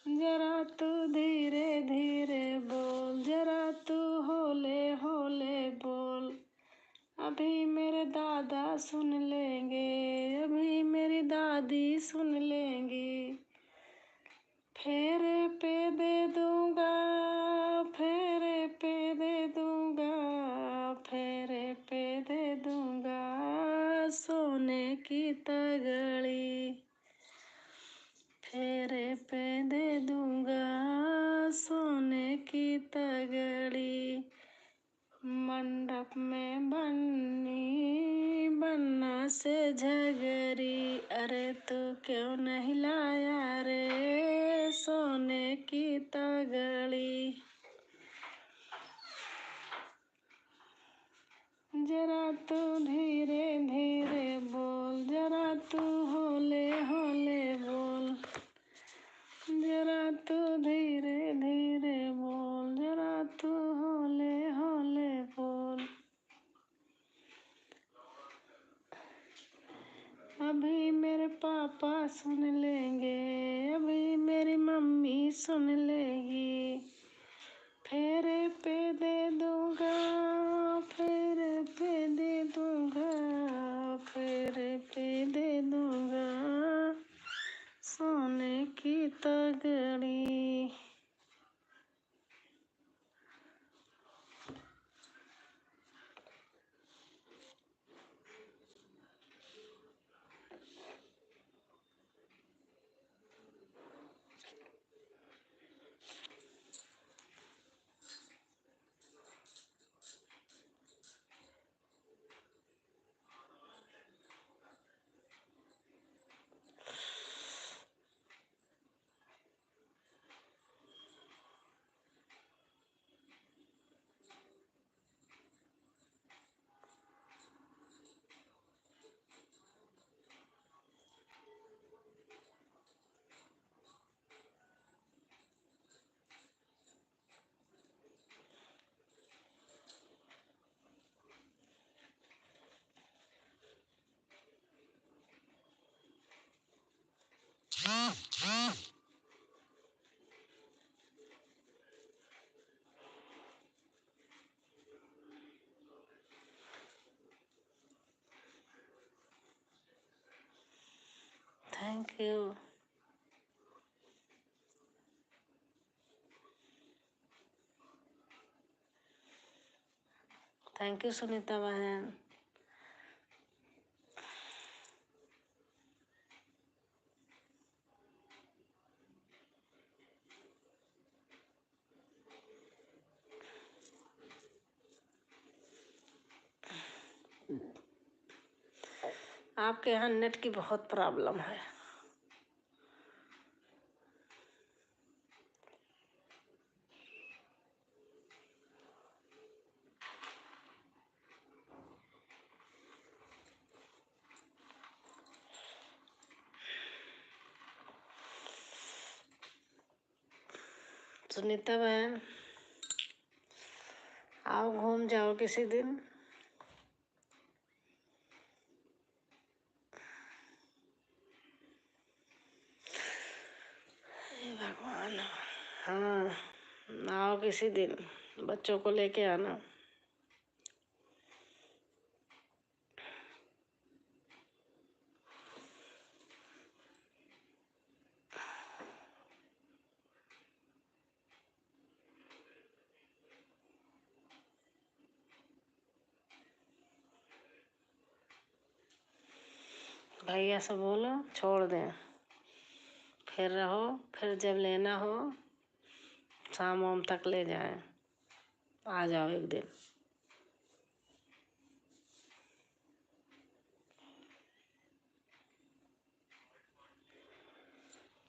जरा तू धीरे धीरे बोल, जरा तू होले होले बोल, अभी मेरे दादा सुन लेंगे, अभी मेरी दादी सुन लेंगी। फेरे पे दे दूंगा, फेरे पे दे दूंगा, फेरे पे दे दूंगा सोने की तगड़ी, फेरे पे दे दूंगा सोने की तगड़ी। मंडप में बन्नी बन्ना से झगरी, अरे तू क्यों नहीं लाया रे सोने की तगड़ी। जरा तू धीरे धीरे बोल, जरा तू होले होले बोल, जरा तू धीरे धीरे बोल, जरा तू होले होले बोल। अभी मेरे पापा सुन लेंगे, अभी मेरी मम्मी सुन लेगी। फेरे पे दे दूंगा, फेरे पे दे दूंगा, फेरे पे दे दूंगा सोने की तगड़ी। यू। थैंक यू सुनीता बहन। आपके यहाँ नेट की बहुत प्रॉब्लम है। सुनीता बहन, आओ घूम जाओ किसी दिन। हे भगवान। हाँ, आओ किसी दिन, बच्चों को लेके आना। भैया से बोलो छोड़ दें, फिर रहो, फिर जब लेना हो शाम वाम तक ले जाएं। आ जाओ एक दिन।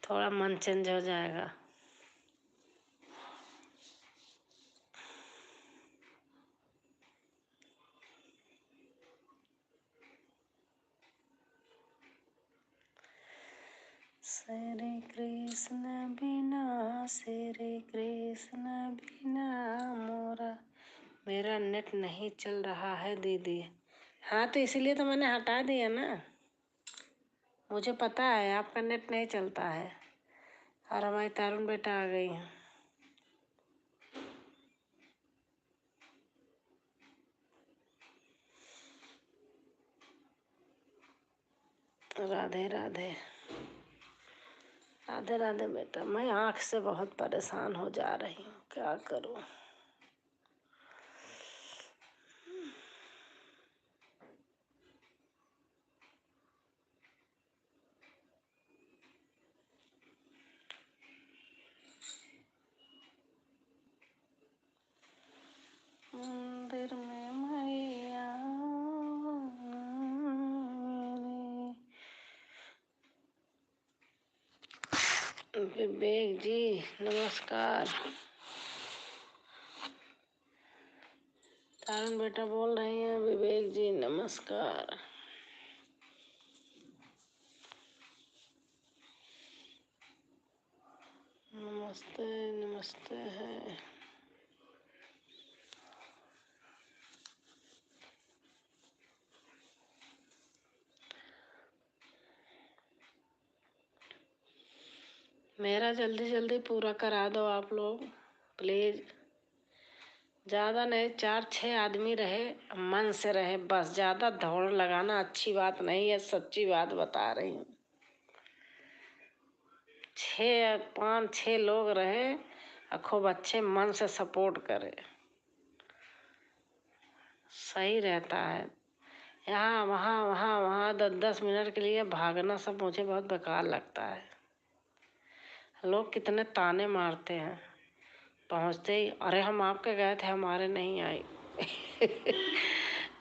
थोड़ा मन चेंज हो जाएगा। श्री कृष्ण बिना, श्री कृष्ण बिना मोरा। मेरा नेट नहीं चल रहा है दीदी। हाँ, तो इसीलिए तो मैंने हटा दिया ना। मुझे पता है आपका नेट नहीं चलता है। और हमारी तारुण बेटा आ गई है। राधे राधे। राधे राधे बेटा, मैं आँख से बहुत परेशान हो जा रही हूँ, क्या करूँ। मंदिर में मैया मेरे। विवेक जी नमस्कार। तारुण बेटा बोल रही हैं विवेक जी नमस्कार। नमस्ते नमस्ते है। मेरा जल्दी जल्दी पूरा करा दो आप लोग प्लीज। ज़्यादा नहीं, 4-6 आदमी रहे, मन से रहे बस। ज़्यादा दौड़ लगाना अच्छी बात नहीं है, सच्ची बात बता रही हूँ। 5-6 लोग रहे और खूब अच्छे मन से सपोर्ट करे, सही रहता है। यहाँ वहाँ वहाँ वहाँ 10-10 मिनट के लिए भागना सब मुझे बहुत बेकार लगता है। लोग कितने ताने मारते हैं पहुँचते ही, अरे हम आपके गए थे हमारे नहीं आई।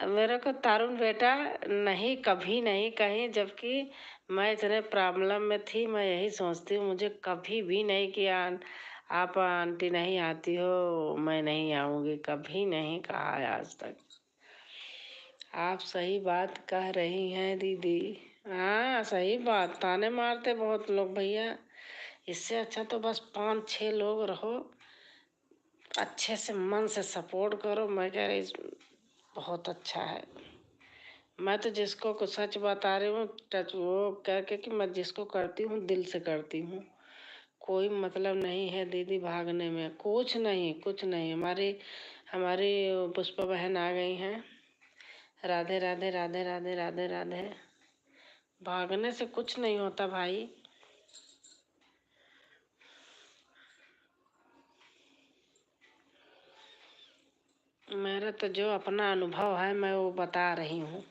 मेरे को तारुण बेटा नहीं, कभी नहीं कहीं, जबकि मैं इतने प्रॉब्लम में थी। मैं यही सोचती हूँ, मुझे कभी भी नहीं किया आप आंटी नहीं आती हो मैं नहीं आऊँगी, कभी नहीं कहा है आज तक। आप सही बात कह रही हैं दीदी। हाँ सही बात, ताने मारते बहुत लोग भैया। इससे अच्छा तो बस 5-6 लोग रहो, अच्छे से मन से सपोर्ट करो। मैं कह रही बहुत अच्छा है। मैं तो जिसको कुछ सच बता रही हूँ, टच वो कह के कि मैं जिसको करती हूँ दिल से करती हूँ। कोई मतलब नहीं है दीदी भागने में, कुछ नहीं कुछ नहीं। हमारी हमारी पुष्पा बहन आ गई हैं। राधे राधे राधे राधे राधे राधे। भागने से कुछ नहीं होता भाई। मेरा तो जो अपना अनुभव है मैं वो बता रही हूँ।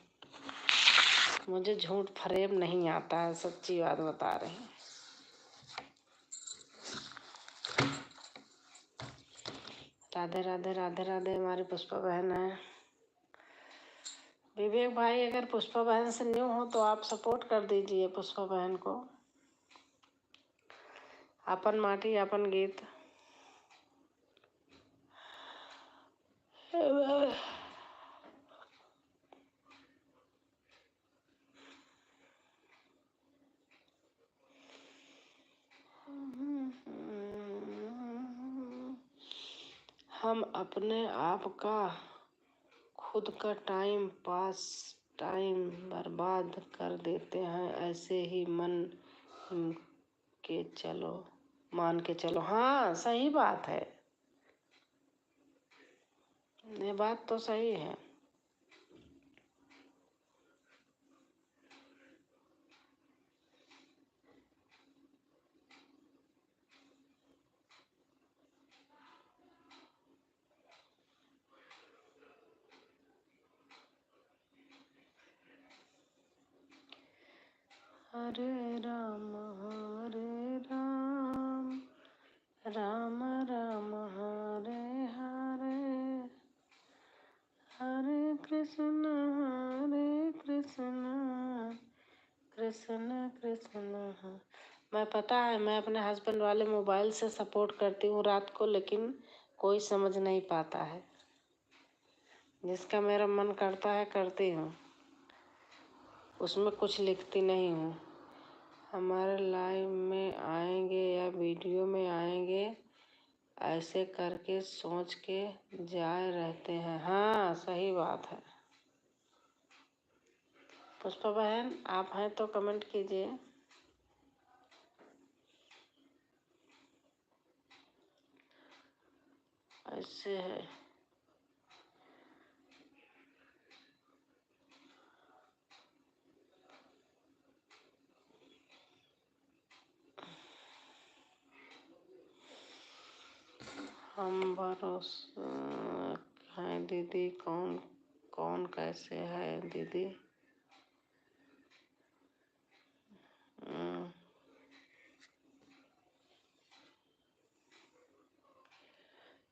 मुझे झूठ फरेब नहीं आता है, सच्ची बात बता रही हूँ। राधे राधे राधे राधे। हमारी पुष्पा बहन है। विवेक भाई, अगर पुष्पा बहन से न्यू हो तो आप सपोर्ट कर दीजिए पुष्पा बहन को। अपन माटी अपन गीत। हम अपने आप का खुद का टाइम पास टाइम बर्बाद कर देते हैं, ऐसे ही मन के चलो मान के चलो। हाँ, सही बात है, ये बात तो सही है। हरे राम राम राम हरे हरे, हरे कृष्ण कृष्ण कृष्ण। मैं पता है, मैं अपने हस्बैंड वाले मोबाइल से सपोर्ट करती हूँ रात को, लेकिन कोई समझ नहीं पाता है। जिसका मेरा मन करता है करती हूँ, उसमें कुछ लिखती नहीं हूँ। हमारे लाइव में आएंगे या वीडियो में आएंगे, ऐसे करके सोच के जाए रहते हैं। हाँ, सही बात है। पुष्पा बहन, आप हैं तो कमेंट कीजिए। ऐसे है। हम भरोसा है दीदी। कौन कौन कैसे है दीदी?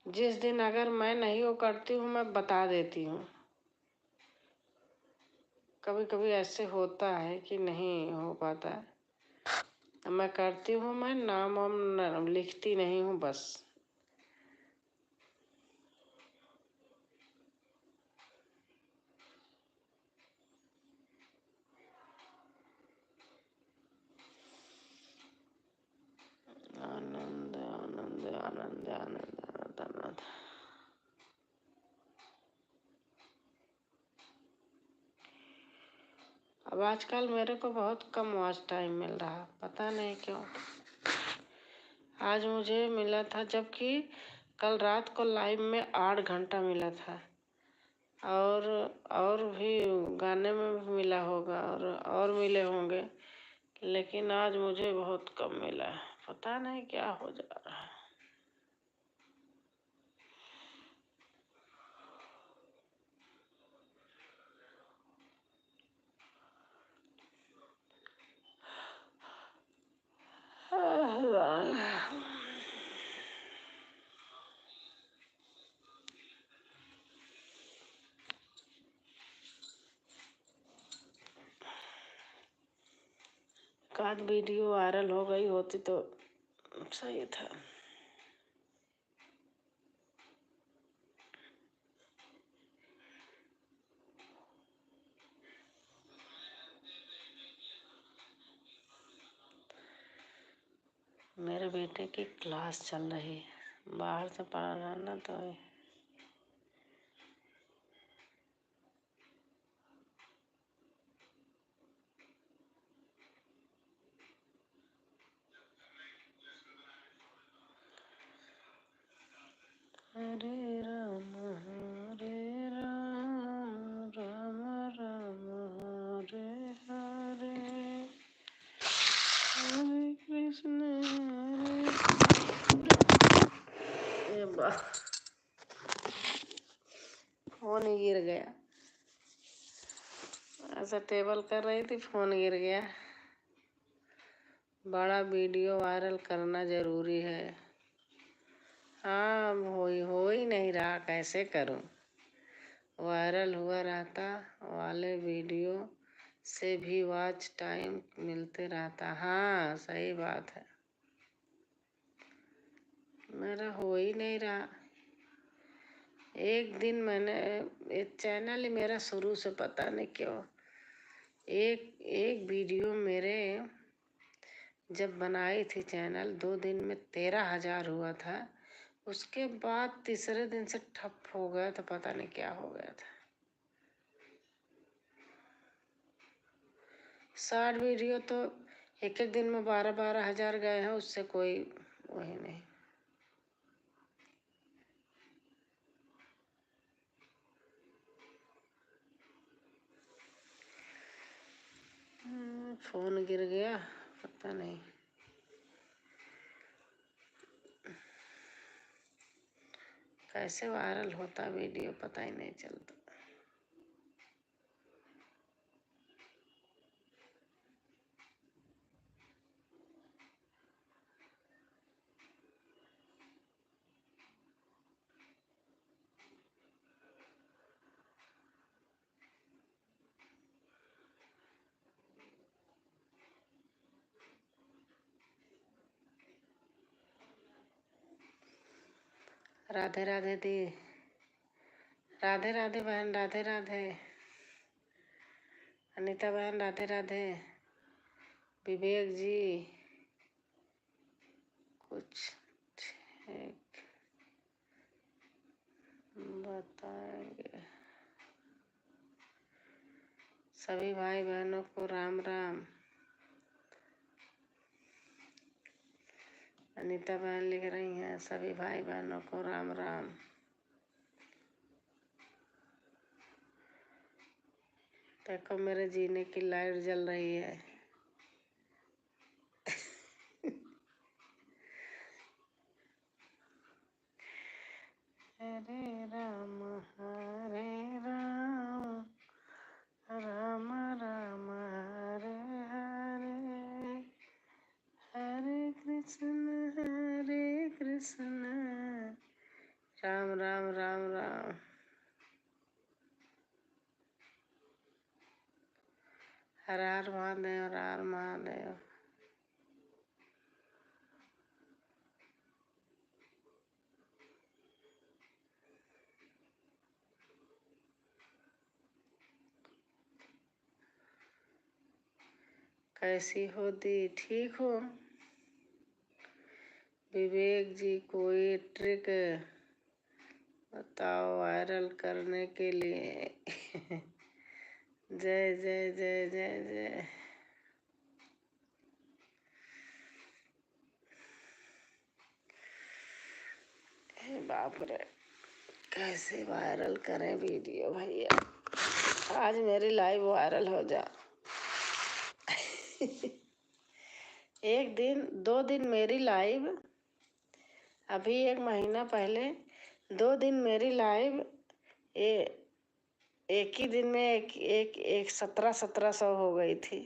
जिस दिन अगर मैं नहीं वो करती हूँ, मैं बता देती हूँ। कभी कभी ऐसे होता है कि नहीं हो पाता है। मैं करती हूँ, मैं नाम वाम लिखती नहीं हूँ बस। आनंद आनंद आनंद आनंद आनंद आनंद। अब आजकल मेरे को बहुत कम वॉच टाइम मिल रहा, पता नहीं क्यों। आज मुझे मिला था, जबकि कल रात को लाइव में 8 घंटा मिला था। और भी गाने में भी मिला होगा और मिले होंगे, लेकिन आज मुझे बहुत कम मिला है। पता नहीं क्या हो जा रहा है। एकाध वीडियो वायरल हो गई होती तो सही था। मेरे बेटे की क्लास चल रही है, बाहर से पढ़ाना तो है। हरे राम राम राम हरे हरे, हरे कृष्ण हरे। फोन ही गिर गया। ऐसा टेबल कर रही थी, फोन गिर गया। बड़ा वीडियो वायरल करना जरूरी है। हाँ, हो ही नहीं रहा, कैसे करूं। वायरल हुआ रहता वाले वीडियो से भी वॉच टाइम मिलते रहता। हाँ, सही बात है। मेरा हो ही नहीं रहा। एक दिन मैंने, एक चैनल ही मेरा शुरू से पता नहीं क्यों, एक वीडियो मेरे जब बनाई थी चैनल, 2 दिन में 13,000 हुआ था। उसके बाद तीसरे दिन से ठप हो गया था, पता नहीं क्या हो गया था। शॉर्ट वीडियो तो एक एक दिन में 12,000 गए हैं, उससे कोई वही नहीं। फोन गिर गया, पता नहीं कैसे वायरल होता वीडियो, पता ही नहीं चलता। राधे राधे दी, राधे राधे बहन, राधे राधे अनीता बहन, राधे राधे। विवेक जी कुछ ठीक बताएंगे। सभी भाई बहनों को राम राम। अनीता बहन लिख रही हैं, सभी भाई बहनों को राम राम। देखो मेरे जीने की लाइट जल रही है। हरे राम राम राम हरे हरे, हरे कृष्ण राम राम राम राम। हर हर महादेव, हर हर महादेव। कैसी हो दी? ठीक हो? विवेक जी कोई ट्रिक बताओ वायरल करने के लिए। जय जय जय जय जय। हे बाप रे, कैसे वायरल करें वीडियो भैया। आज मेरी लाइव वायरल हो जा। एक दिन 2 दिन मेरी लाइव, अभी 1 महीना पहले 2 दिन मेरी लाइव एक ही दिन में एक 1700 हो गई थी।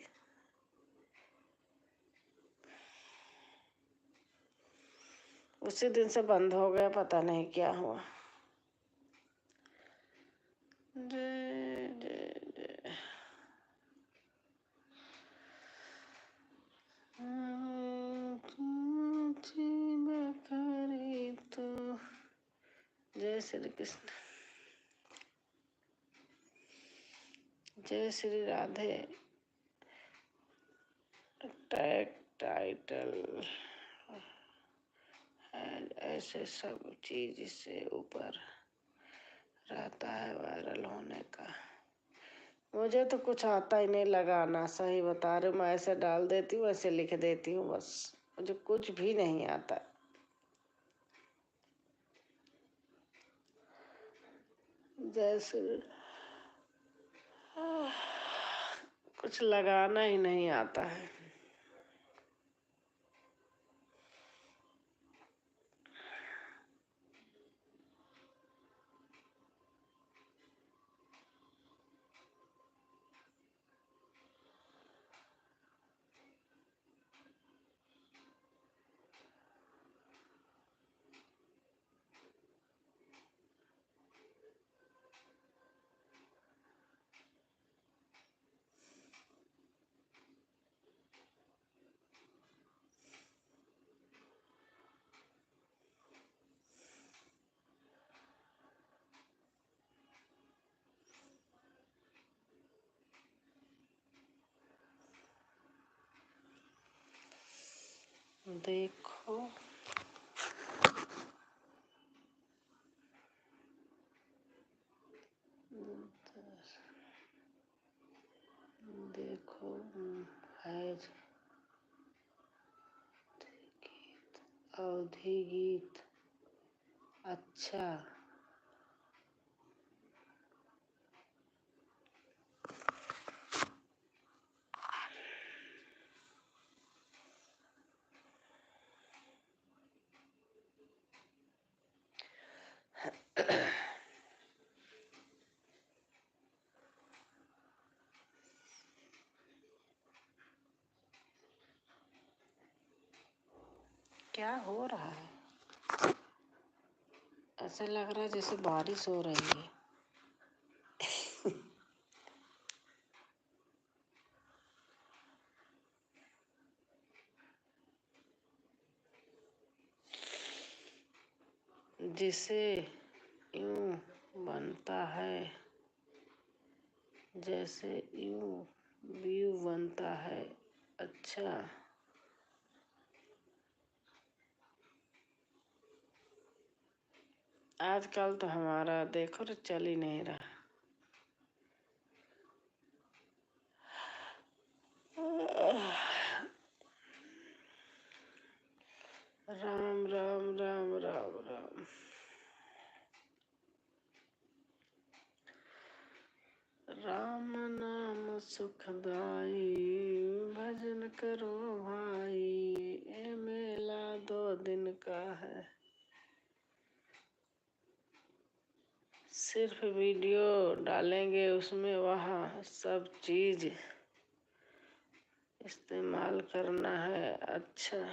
उसी दिन से बंद हो गया, पता नहीं क्या हुआ। जय जय जय। तो जय श्री कृष्ण, जय श्री राधे। टैग टाइटल ऐसे सब चीज से ऊपर रहता है वायरल होने का। मुझे तो कुछ आता ही नहीं लगाना, सही बता रही हूँ। मैं ऐसे डाल देती हूँ, ऐसे लिख देती हूँ, बस मुझे कुछ भी नहीं आता। जैसे कुछ लगाना ही नहीं आता है। देखो देखो है अवधि गीत। अच्छा क्या हो रहा है? ऐसा लग रहा है जैसे बारिश हो रही है। जिसे यूं बनता है जैसे यूं व्यू बनता है। अच्छा आजकल तो हमारा देखो तो चल ही नहीं रहा। राम राम राम राम राम। राम नाम सुखदाई भजन करो भाई। ये मेला 2 दिन का है। सिर्फ वीडियो डालेंगे उसमें वहाँ सब चीज इस्तेमाल करना है। अच्छा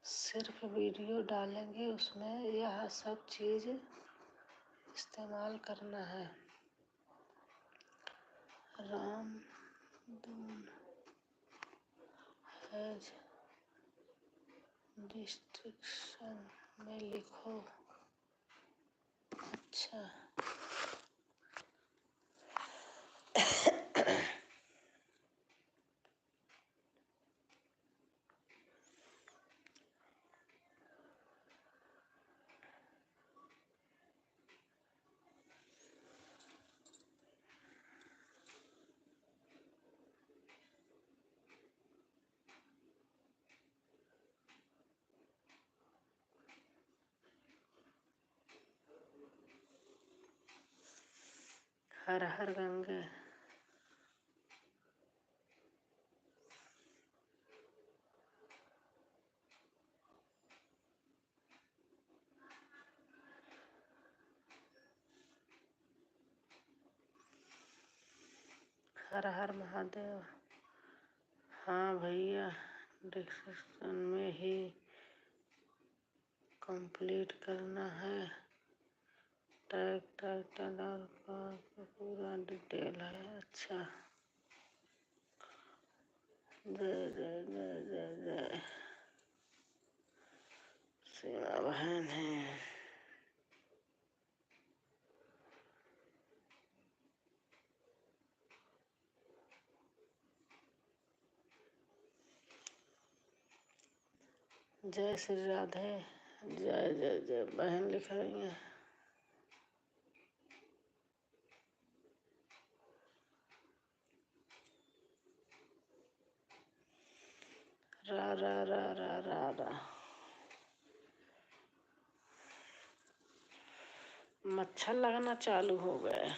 सिर्फ वीडियो डालेंगे उसमें यह सब चीज इस्तेमाल करना है। राम दून हैज डिस्ट्रिक्शन में लिखो। अच्छा हर हर गंगे। हर हर महादेव। हाँ भैया डिस्क्रिप्शन में ही कंप्लीट करना है। टैग टाइटल और पूरा डिटेल है। अच्छा जय जय जय जय जय सीमा बहन है। जय श्री राधे। जय जय जय बहन लिख रही है। रा रा रा रा रा रा। मच्छर लगना चालू हो गए।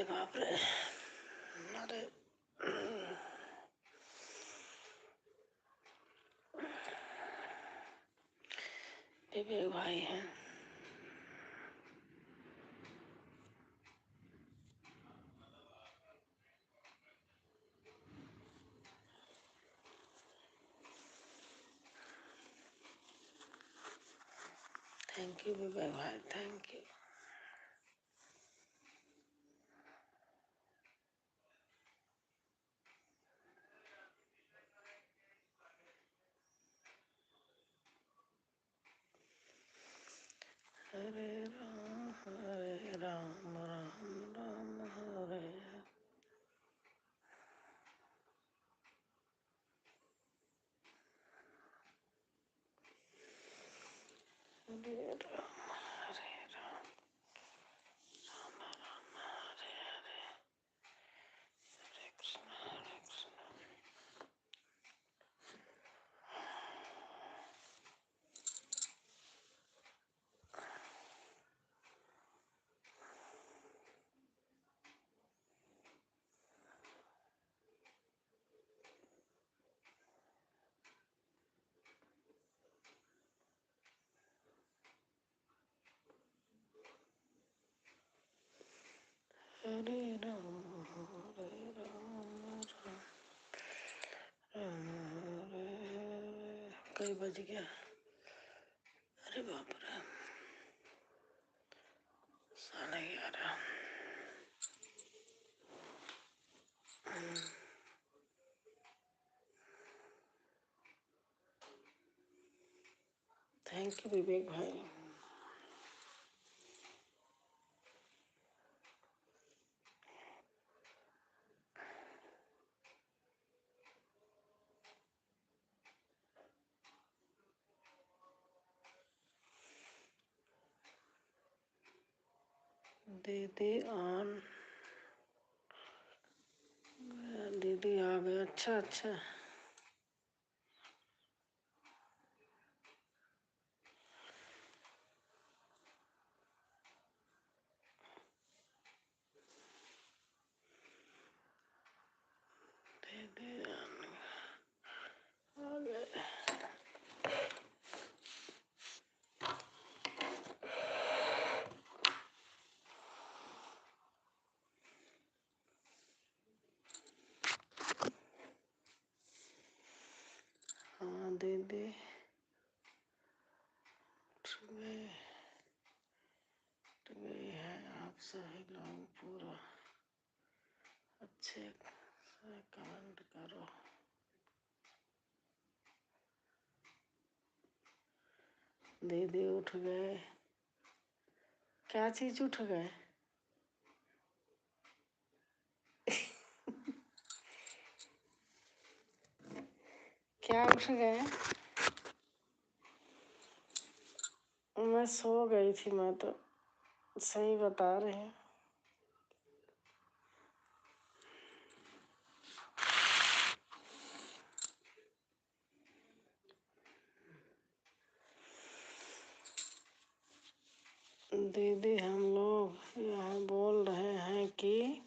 अरे बाप रे, अरे विवेक भाई हैं। थैंक यू विवेक भाई, थैंक यू। हरे राम राम राम हरे हरे राम हरे राम राम राम हरे हरे, हरे कृष्ण हरे कृष्ण। हरे राम राम हरे हरे। कई बज गया? अरे बाप रे, 11:30। थैंक यू विवेक भाई। दीदी ऑन, दीदी आ गए। अच्छा अच्छा, दीदी आ गए। हाँ दीदी उठ गई है। आप सभी लोग पूरा अच्छे से कमेंट करो। दीदी उठ गए। क्या चीज उठ गए? क्या उठ गए? मैं सो गई थी, मैं तो सही बता रही हूँ। दीदी हम लोग यहाँ बोल रहे हैं कि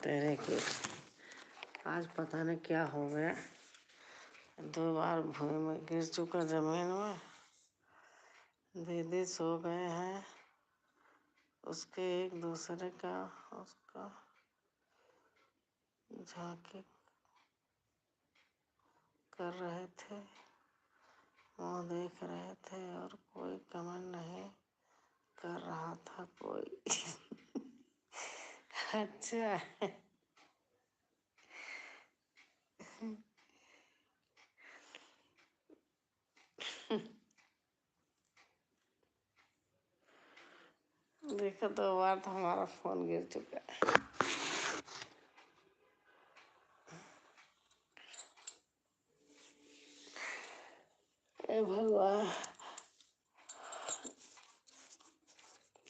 तेरे की आज पता नहीं क्या हो गया, 2 बार भूमि में गिर चुका, जमीन में। दीदी सो गए हैं, उसके एक दूसरे का उसका झांकी कर रहे थे, मुँह देख रहे थे और कोई कमेंट नहीं कर रहा था कोई। अच्छा। देखो 2 बार तो हमारा फोन गिर चुका है। ए भगवान।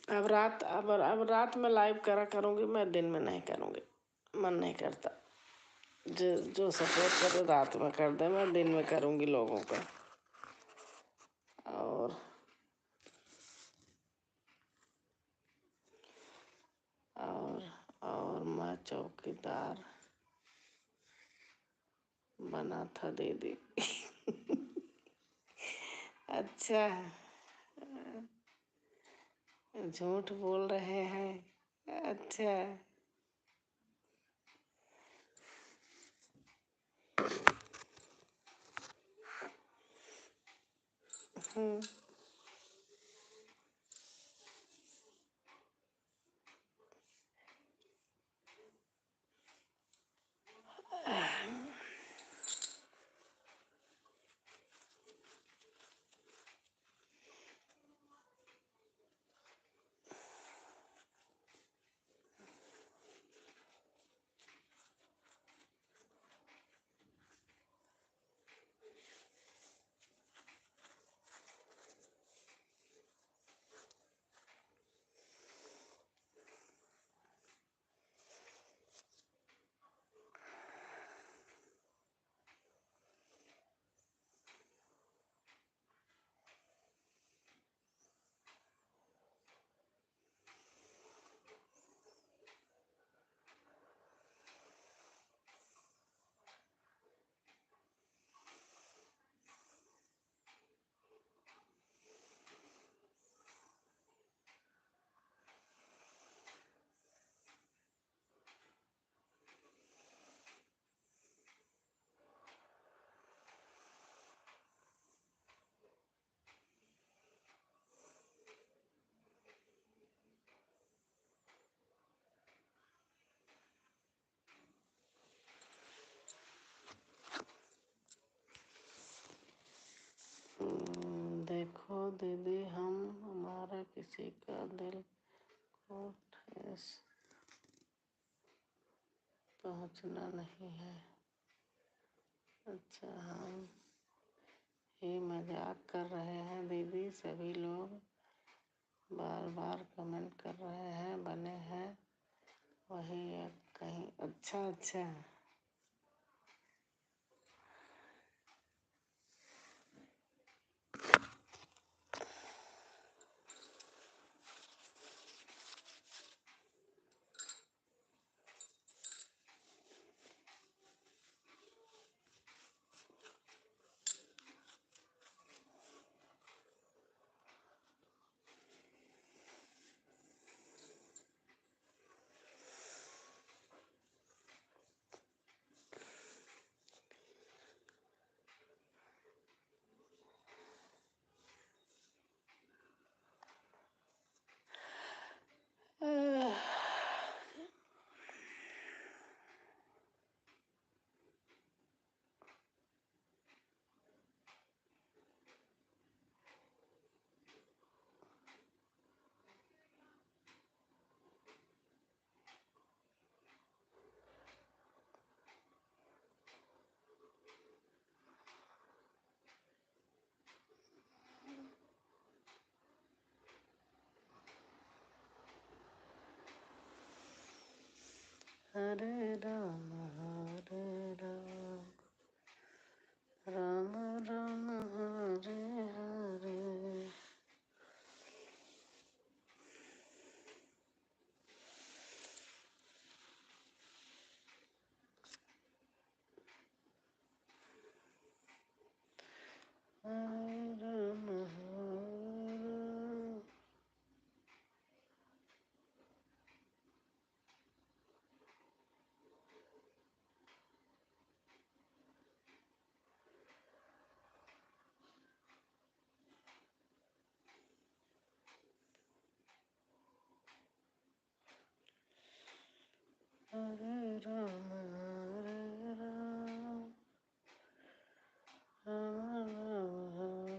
अब रात में लाइव करा करूंगी, मैं दिन में नहीं करूंगी, मन नहीं करता। जो सपोर्ट करे रात में कर दे, मैं दिन में करूंगी लोगों का। और और मैं चौकीदार बना था दीदी। अच्छा, झूठ बोल रहे हैं। अच्छा। हम्म। देखो दीदी, हमारा किसी का दिल को ठेस पहुंचना नहीं है। अच्छा, हम ही मजाक कर रहे हैं दीदी। सभी लोग बार बार कमेंट कर रहे हैं, बने हैं वही या कहीं। अच्छा अच्छा। हरे राम राम राम हरे हरे। हरे Ram Hare Ram, Hare Ram, Ram Ram, Hare.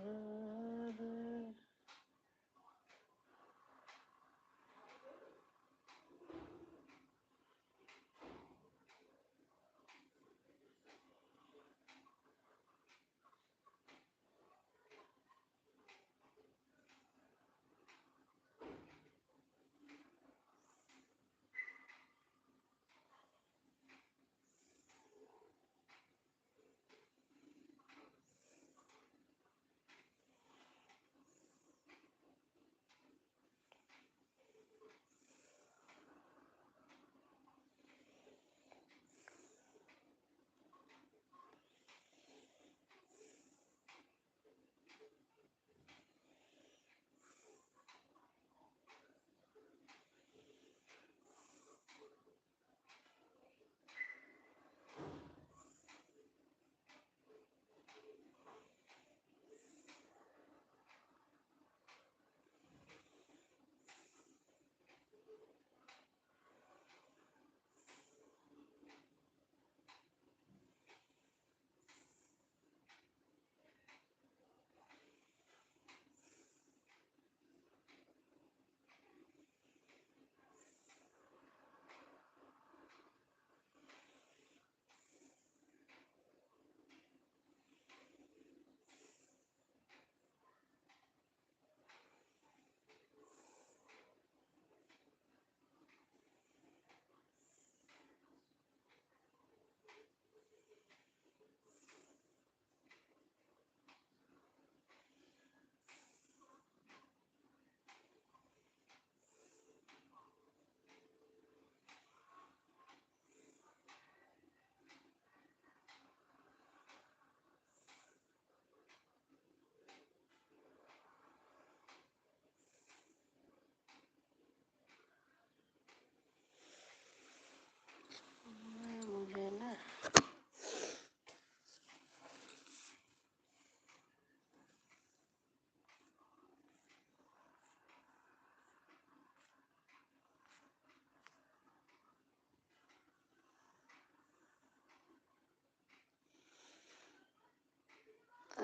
मुझे ना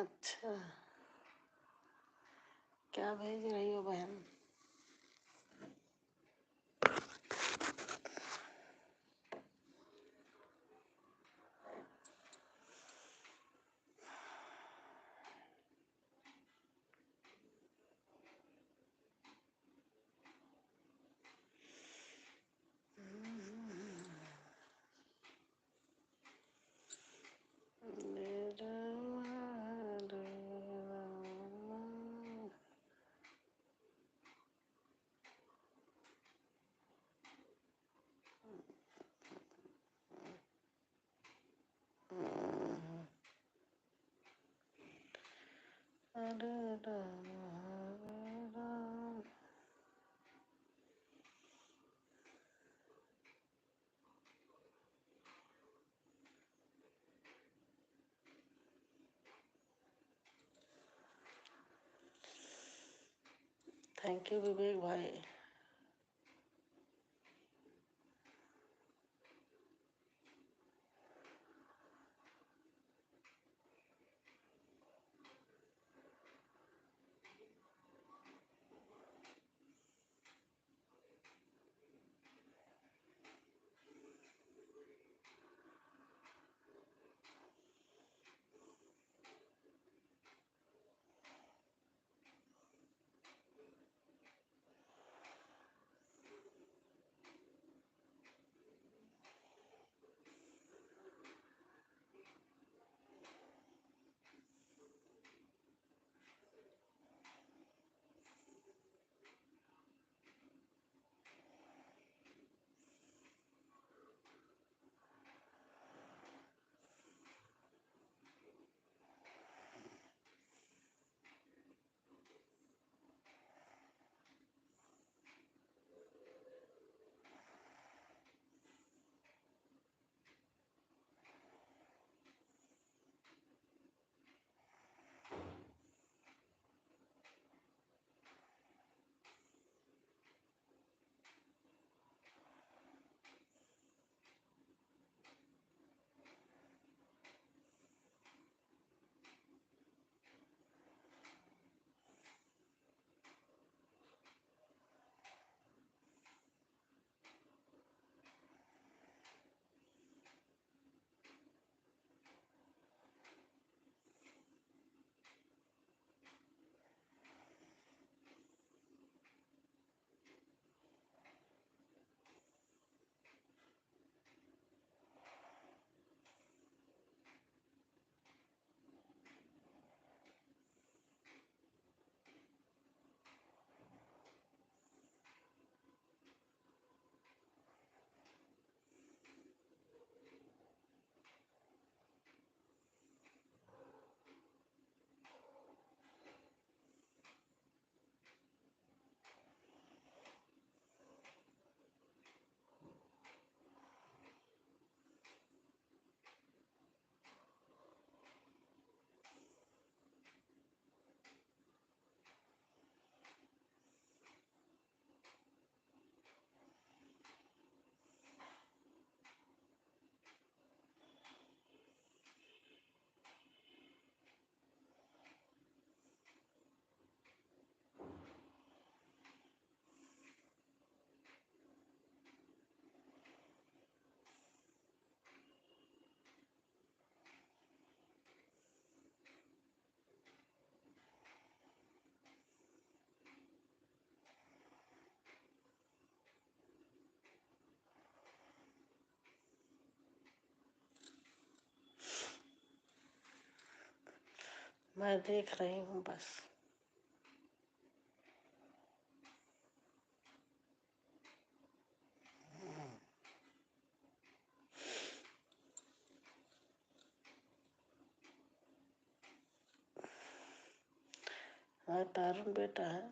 अच्छा क्या भेज रही हो बहन? थैंक यू विवेक भाई। मैं देख रही हूँ बस। हाँ, तारुण बेटा है।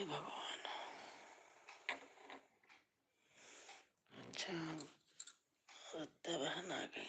हे भगवान। अच्छा, सत्या बहन आ गई।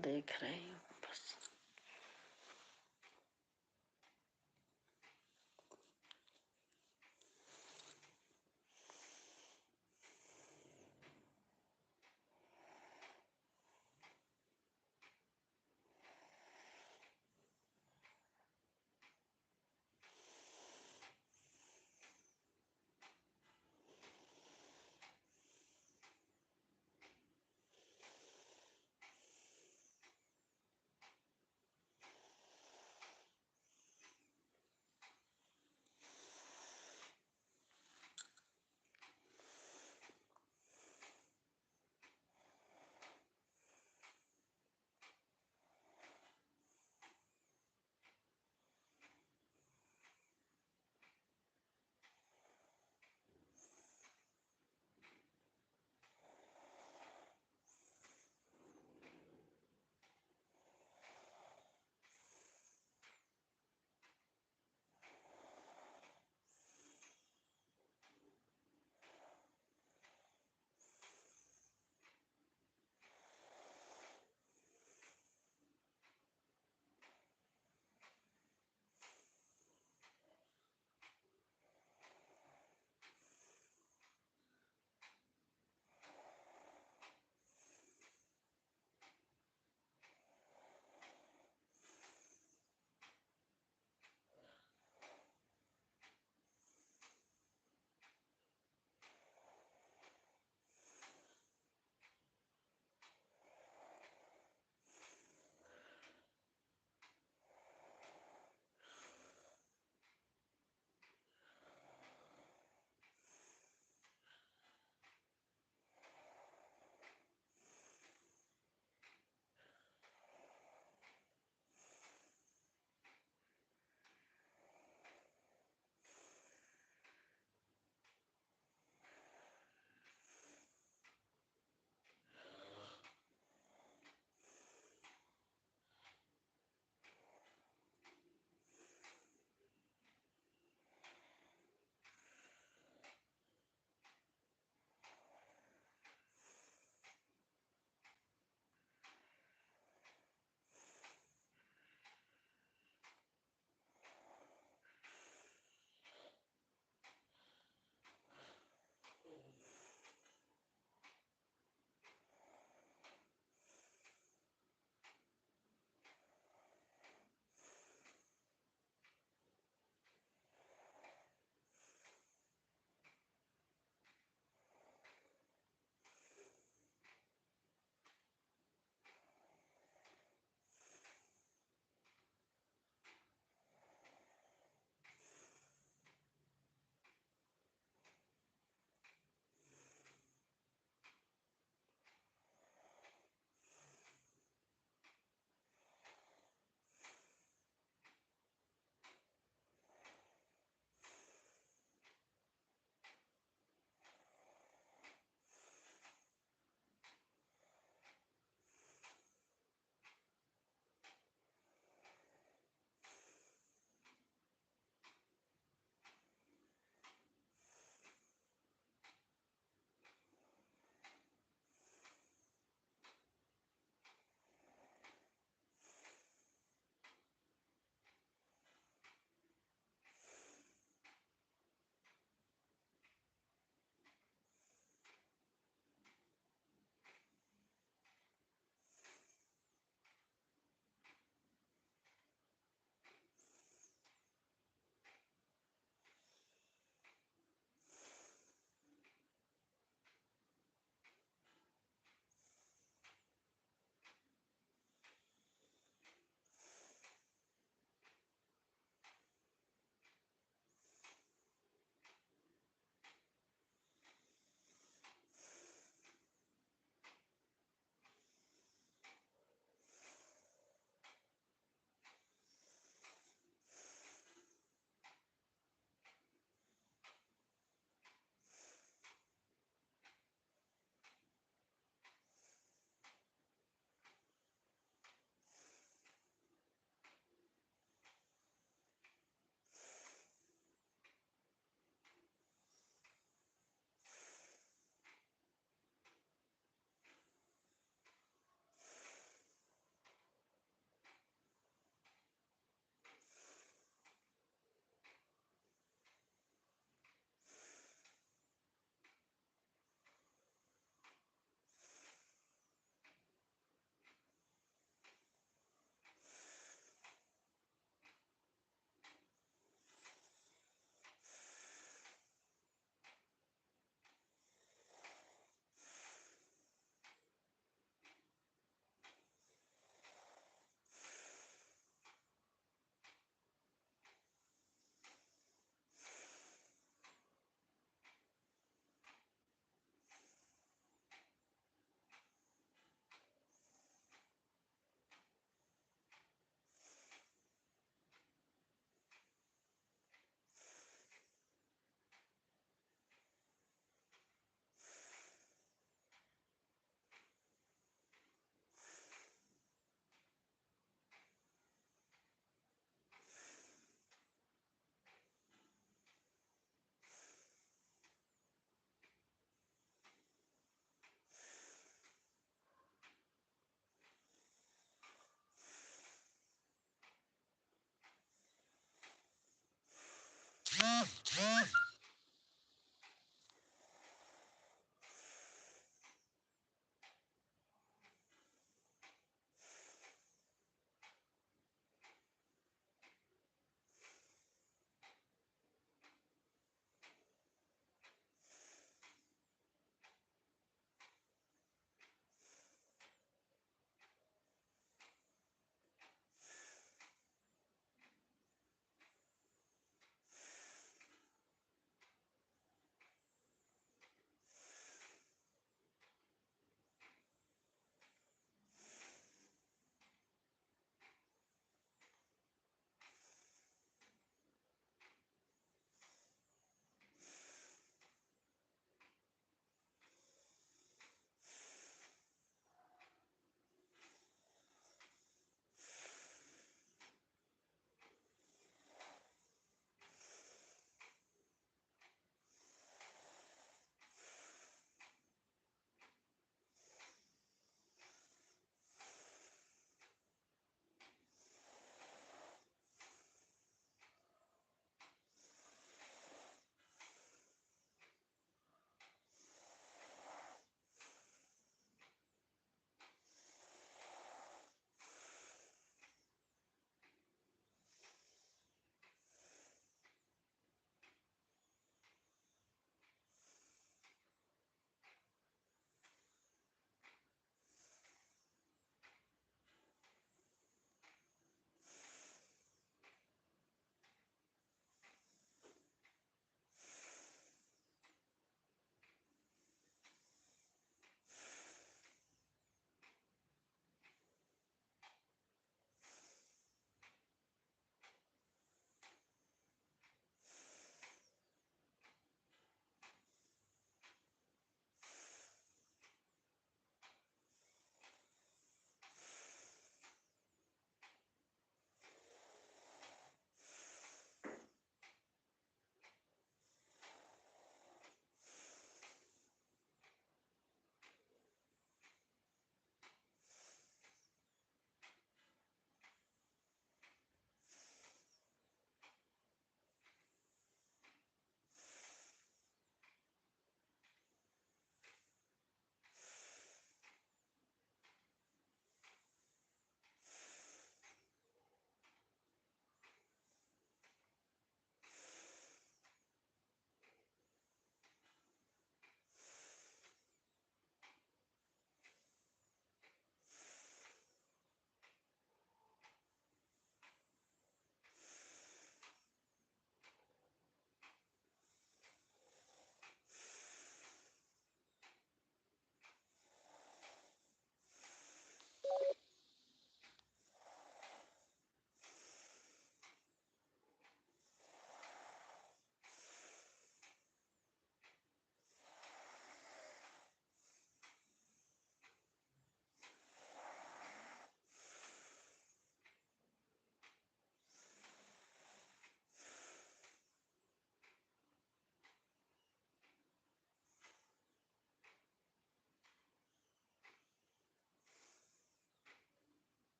देख रही हूँ बस।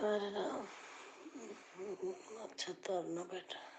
अरे राम, अच्छा तैरना बेटा।